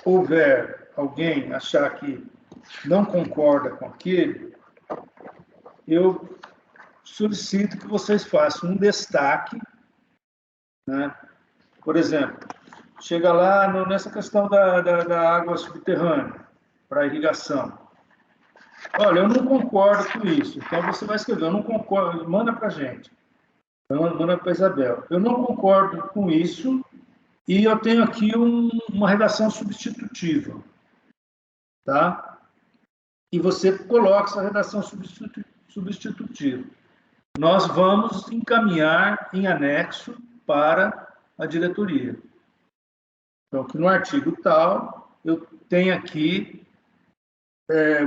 houver alguém achar que não concorda com aquele, eu solicito que vocês façam um destaque, né? Por exemplo, chega lá nessa questão da água subterrânea para irrigação. Olha, eu não concordo com isso. Então, você vai escrever, eu não concordo, manda para a gente. Manda para a Isabel. Eu não concordo com isso e eu tenho aqui uma redação substitutiva. Tá? E você coloca essa redação substitutiva. Nós vamos encaminhar em anexo para a diretoria. Então, que no artigo tal, eu tenho aqui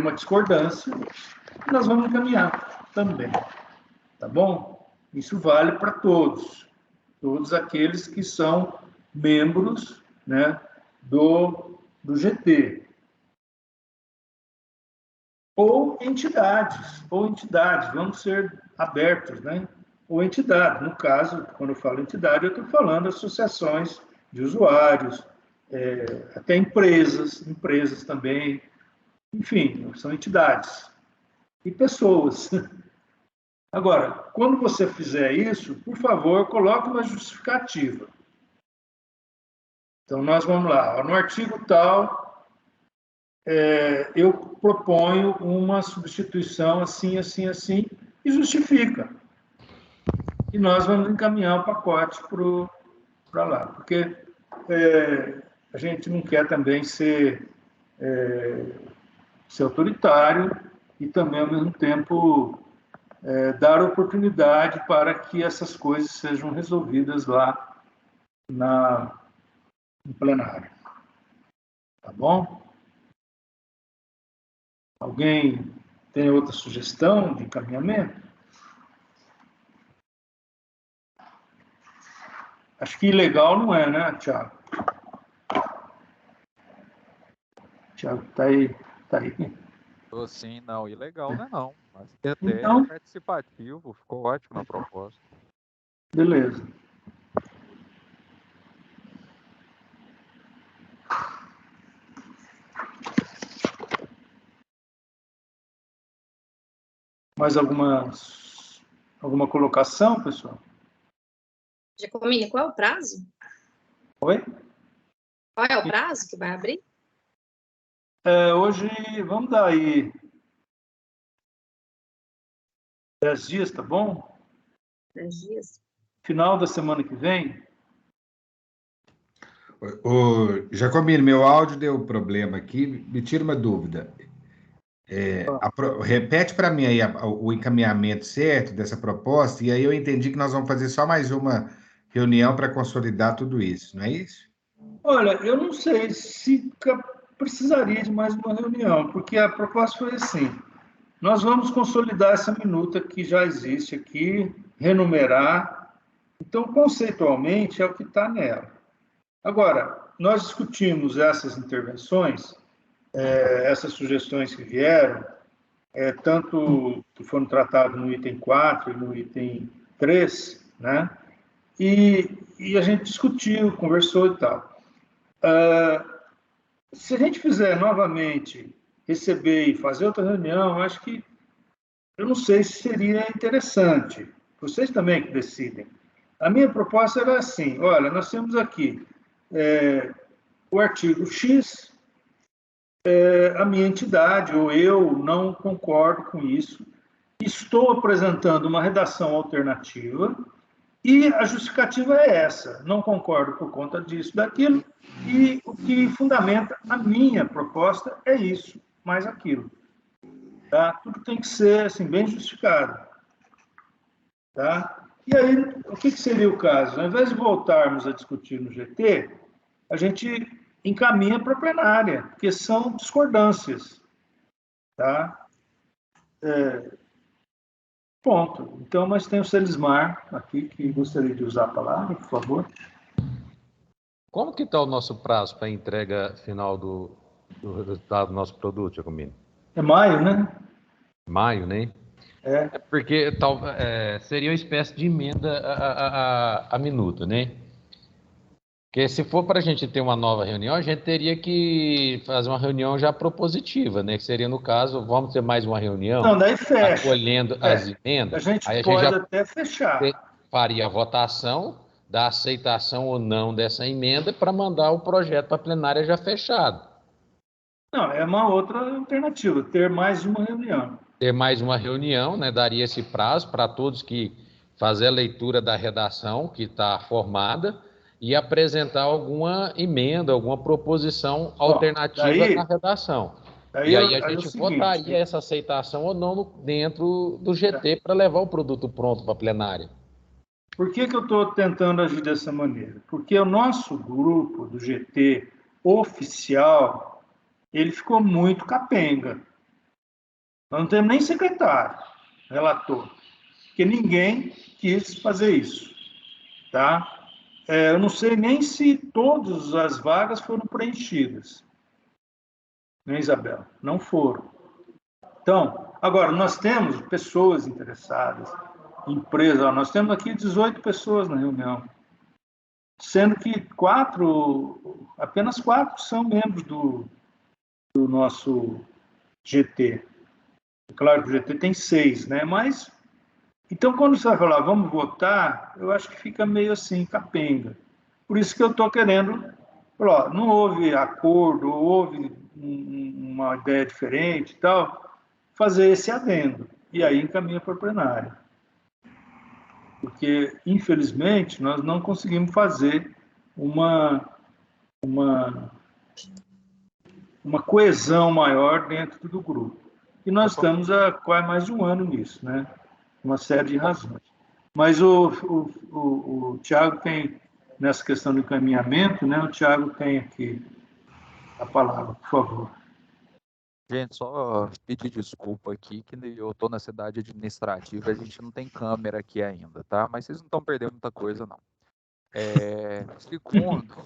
uma discordância, e nós vamos encaminhar também. Tá bom? Isso vale para todos aqueles que são membros, né, do GT. Ou entidades, vamos ser abertos, né? Ou entidade. No caso, quando eu falo entidade, eu estou falando associações de usuários, até empresas também. Enfim, são entidades e pessoas. Agora, quando você fizer isso, por favor, coloque uma justificativa. Então, nós vamos lá. No artigo tal, eu proponho uma substituição assim, assim, assim, e justifica. E nós vamos encaminhar o pacote para lá. Porque a gente não quer também ser autoritário e também, ao mesmo tempo, dar oportunidade para que essas coisas sejam resolvidas lá no plenário. Tá bom? Alguém tem outra sugestão de encaminhamento? Acho que ilegal não é, né, Tiago? Tiago, tá aí. Sim, não, ilegal não é não. Mas até Então, participativo, ficou ótimo na proposta. Beleza. Mais alguma colocação, pessoal? Giacomini, qual é o prazo? Oi? Qual é o prazo que vai abrir? Hoje, vamos dar aí 10 dias, tá bom? 10 dias. Final da semana que vem. Giacomini, meu áudio deu problema aqui. Me tira uma dúvida. Repete para mim aí o encaminhamento certo dessa proposta, e aí eu entendi que nós vamos fazer só mais uma reunião para consolidar tudo isso, não é isso? Olha, eu não sei se precisaria de mais uma reunião, porque a proposta foi assim: nós vamos consolidar essa minuta que já existe aqui, renumerar. Então, conceitualmente, é o que está nela. Agora, nós discutimos essas intervenções, essas sugestões que vieram, tanto que foram tratadas no item 4 e no item 3, né? E a gente discutiu, conversou e tal. Se a gente fizer novamente, receber e fazer outra reunião, acho que, eu não sei se seria interessante. Vocês também que decidem. A minha proposta era assim: olha, nós temos aqui o artigo X, a minha entidade ou eu não concordo com isso, estou apresentando uma redação alternativa e a justificativa é essa: não concordo por conta disso, daquilo, e o que fundamenta a minha proposta é isso, mais aquilo. Tá? Tudo tem que ser assim, bem justificado. Tá? E aí, o que seria o caso? Ao invés de voltarmos a discutir no GT, a gente encaminha para a plenária, porque são discordâncias. Tá? Ponto. Então, mas tem o Celismar aqui, que gostaria de usar a palavra, por favor. Como que está o nosso prazo para a entrega final do resultado do nosso produto, Giacomino? É maio, né? Maio, né? É. Porque seria uma espécie de emenda a minuta, né? Porque se for para a gente ter uma nova reunião, a gente teria que fazer uma reunião já propositiva, né? Que seria, no caso, vamos ter mais uma reunião. Não, daí fecha. Acolhendo as emendas. A gente aí pode já até fechar. Faria a votação da aceitação ou não dessa emenda para mandar o projeto para a plenária já fechado. Não, é uma outra alternativa, ter mais uma reunião. Ter mais uma reunião, né? Daria esse prazo para todos que fazer a leitura da redação que está formada e apresentar alguma emenda, alguma proposição alternativa na redação. E aí a gente votaria essa aceitação ou não dentro do GT para levar o produto pronto para a plenária. Por que eu estou tentando agir dessa maneira? Porque o nosso grupo do GT oficial, ele ficou muito capenga. Nós não temos nem secretário, relator, porque ninguém quis fazer isso. Tá? Eu não sei nem se todas as vagas foram preenchidas. Né, Isabel? Não foram. Então, agora, nós temos pessoas interessadas, empresas. Nós temos aqui 18 pessoas na reunião, sendo que apenas 4 são membros do nosso GT. Claro que o GT tem 6, né? Mas, então, quando você vai falar, vamos votar, eu acho que fica meio assim, capenga. Por isso que eu estou querendo falar, não houve acordo, houve uma ideia diferente e tal, fazer esse adendo. E aí encaminha para o plenário. Porque, infelizmente, nós não conseguimos fazer uma coesão maior dentro do grupo. E nós estamos há quase mais de um ano nisso, né? Uma série de razões. Mas o Tiago tem, nessa questão do encaminhamento, né? O Tiago tem aqui a palavra, por favor. Gente, só pedir desculpa aqui, que eu estou na cidade administrativa, a gente não tem câmera aqui ainda, tá? Mas vocês não estão perdendo muita coisa, não. Segundo,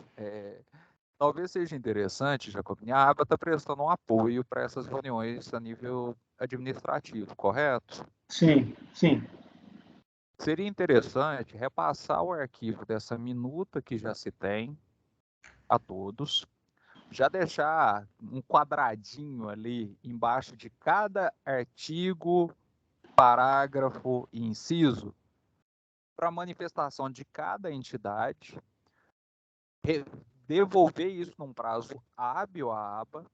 talvez seja interessante, Giacomino, a aba está prestando um apoio para essas reuniões a nível administrativo, correto? Sim, sim. Seria interessante repassar o arquivo dessa minuta que já se tem a todos, já deixar um quadradinho ali embaixo de cada artigo, parágrafo e inciso para manifestação de cada entidade, devolver isso num prazo hábil à aba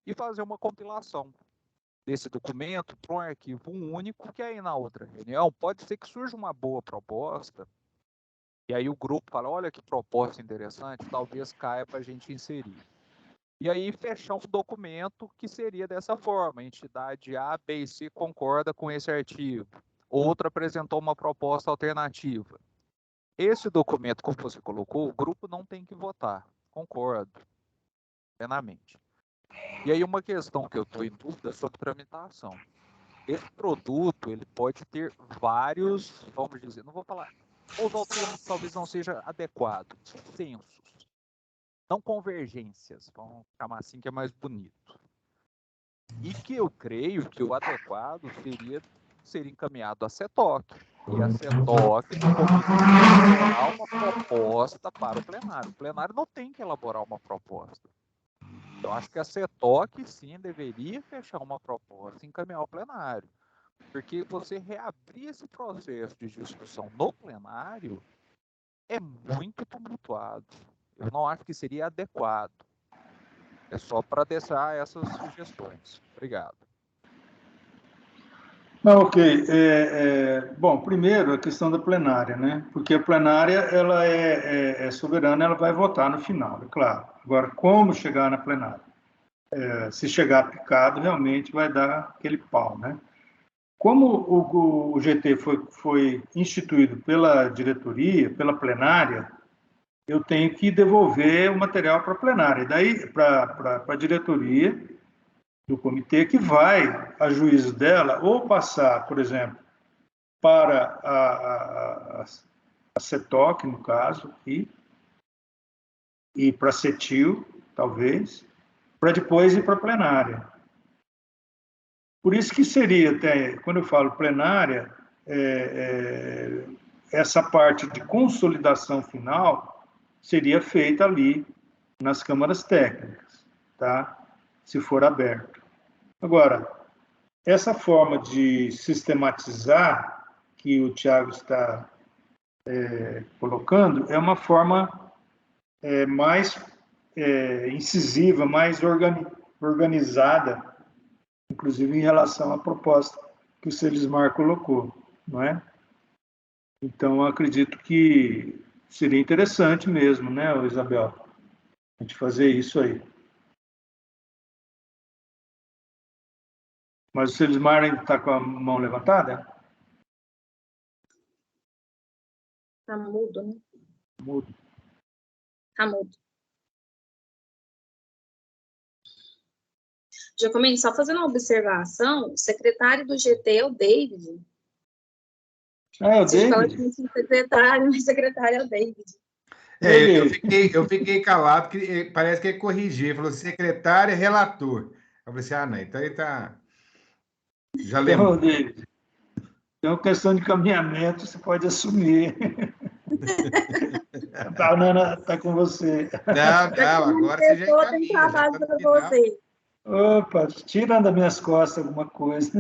e fazer uma compilação desse documento para um arquivo único, que aí na outra reunião pode ser que surja uma boa proposta, e aí o grupo fala, olha que proposta interessante, talvez caia para a gente inserir. E aí fechar um documento que seria dessa forma, a entidade A, B e C concorda com esse artigo, outra apresentou uma proposta alternativa. Esse documento, como você colocou, o grupo não tem que votar, concordo plenamente. E aí uma questão que eu estou em dúvida sobre tramitação. Esse produto, ele pode ter vários, vamos dizer, não vou falar, os termos talvez não seja adequado, censos, não convergências, vamos chamar assim que é mais bonito. E que eu creio que o adequado seria encaminhado à CETOC. E a CETOC elaborar uma proposta para o plenário. O plenário não tem que elaborar uma proposta. Eu acho que a CETOC, sim, deveria fechar uma proposta e encaminhar ao plenário. Porque você reabrir esse processo de discussão no plenário é muito tumultuado. Eu não acho que seria adequado. É só para deixar essas sugestões. Obrigado. Ok. Bom, primeiro a questão da plenária, né? Porque a plenária ela é soberana, ela vai votar no final, é claro. Agora, como chegar na plenária? Se chegar picado, realmente vai dar aquele pau, né? Como o GT foi instituído pela diretoria, pela plenária, eu tenho que devolver o material para a plenária, daí para a diretoria do comitê, que vai, a juízo dela, ou passar, por exemplo, para a CETOC, no caso, e para a CETIL, talvez, para depois ir para a plenária. Por isso que seria, até, quando eu falo plenária, essa parte de consolidação final seria feita ali nas câmaras técnicas, tá? Se for aberto. Agora, essa forma de sistematizar que o Tiago está colocando é uma forma mais incisiva, mais organizada, inclusive em relação à proposta que o Celismar colocou, não é? Então, acredito que seria interessante mesmo, né, Isabel, a gente fazer isso aí. Mas o Celismar ainda está com a mão levantada? Está mudo, né? Mudo. Está mudo. Giacomini, só fazendo uma observação, o secretário do GT é o David. É o Você fala David? que o secretário, mas o secretário é o David. Eu fiquei calado, que parece que ele corrigiu, falou secretário e relator. Eu falei assim, não, então ele está... Já lembrou. Então, David, tem uma questão de caminhamento, você pode assumir. A Nana está com você. Não, agora você já Tem encaminha, já trabalho está no para final. você. Opa, tira das minhas costas alguma coisa.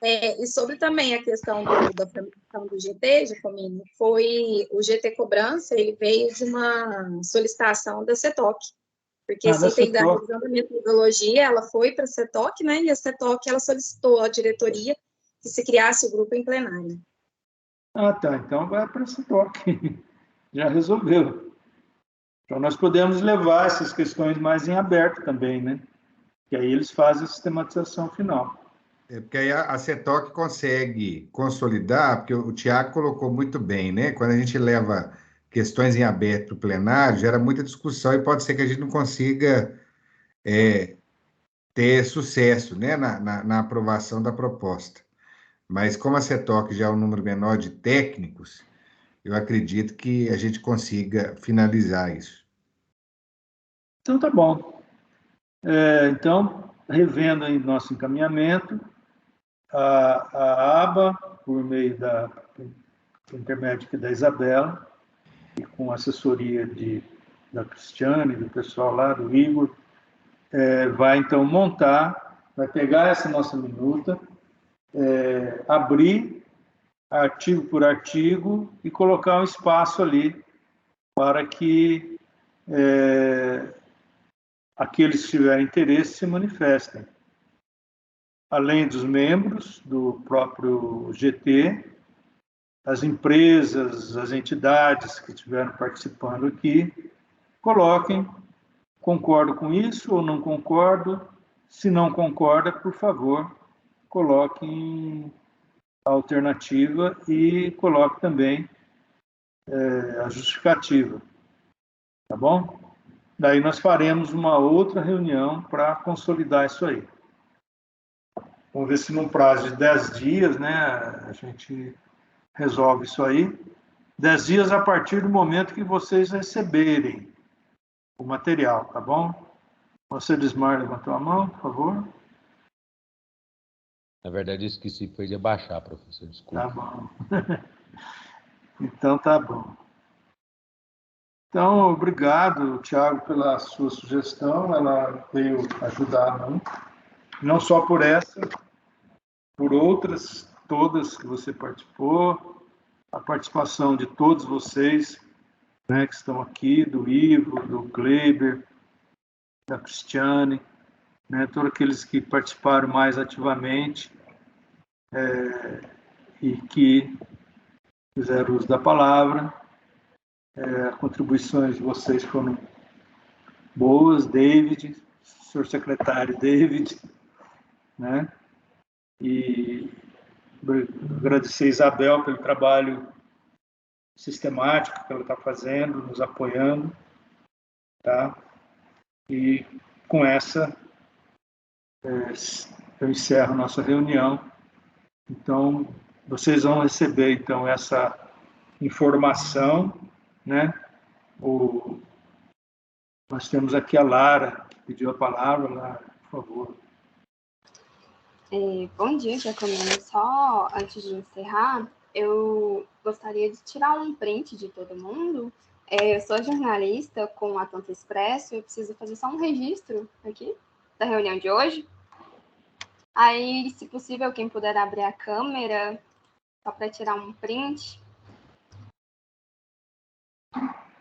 E sobre também a questão da tramitação do GT, Giacomini, foi o GT Cobrança, ele veio de uma solicitação da CETOC, porque se tem da revisão da metodologia, ela foi para a CETOC, né, e a CETOC, ela solicitou à diretoria que se criasse o grupo em plenário. Ah, tá, então vai para a CETOC, já resolveu. Então nós podemos levar essas questões mais em aberto também, né, que aí eles fazem a sistematização final. Porque aí a CETOC consegue consolidar, porque o Tiago colocou muito bem, né? Quando a gente leva questões em aberto para o plenário, gera muita discussão e pode ser que a gente não consiga ter sucesso, né, na aprovação da proposta. Mas como a CETOC já é um número menor de técnicos, eu acredito que a gente consiga finalizar isso. Então tá bom. Então, revendo aí nosso encaminhamento, a aba, por meio do intermédio aqui da Isabela, e com assessoria da Cristiane, do pessoal lá, do Igor, vai então montar, vai pegar essa nossa minuta, abrir artigo por artigo e colocar um espaço ali para que aqueles que tiverem interesse se manifestem. Além dos membros do próprio GT, as empresas, as entidades que estiveram participando aqui, coloquem, concordo com isso ou não concordo. Se não concorda, por favor, coloquem a alternativa e coloque também a justificativa, tá bom? Daí nós faremos uma outra reunião para consolidar isso aí. Vamos ver se num prazo de 10 dias, né, a gente resolve isso aí. 10 dias a partir do momento que vocês receberem o material, tá bom? Você, Desmar, levantou a mão, por favor. Na verdade, eu esqueci, foi de abaixar, professor, desculpa. Tá bom. Então, tá bom. Então, obrigado, Tiago, pela sua sugestão. Ela veio ajudar muito. Não só por essa, por outras, todas que você participou, a participação de todos vocês, né, que estão aqui, do Ivo, do Kleber, da Cristiane, né, todos aqueles que participaram mais ativamente e que fizeram uso da palavra. Contribuições de vocês foram boas, David, senhor secretário David, né? E agradecer a Isabel pelo trabalho sistemático que ela está fazendo, nos apoiando, tá? E com essa, eu encerro nossa reunião. Então, vocês vão receber, então, essa informação, né? Nós temos aqui a Lara, que pediu a palavra. Lara, por favor. Bom dia, Giacomino. Só antes de encerrar, eu gostaria de tirar um print de todo mundo. Eu sou jornalista com a Tanto Expresso, eu preciso fazer só um registro aqui da reunião de hoje. Aí, se possível, quem puder abrir a câmera, só para tirar um print.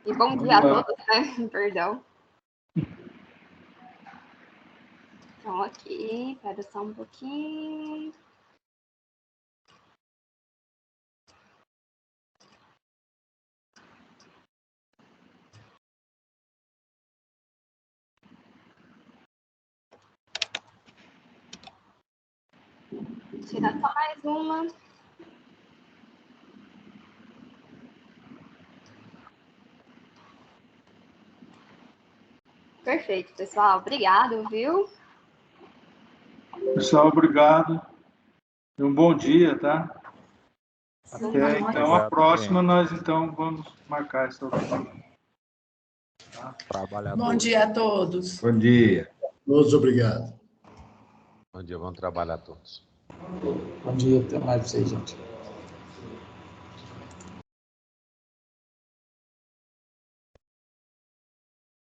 E bom dia a todos, né? Perdão. Então, aqui, espera só um pouquinho. Tirar só mais uma. Perfeito, pessoal. Obrigado, viu? Pessoal, obrigado. E um bom dia, tá? Até, então, a próxima, nós, então, vamos marcar essa reunião. Tá? Bom dia a todos. Bom dia. Todos, obrigado. Bom dia, vamos trabalhar todos. Bom dia, até mais pra vocês, gente.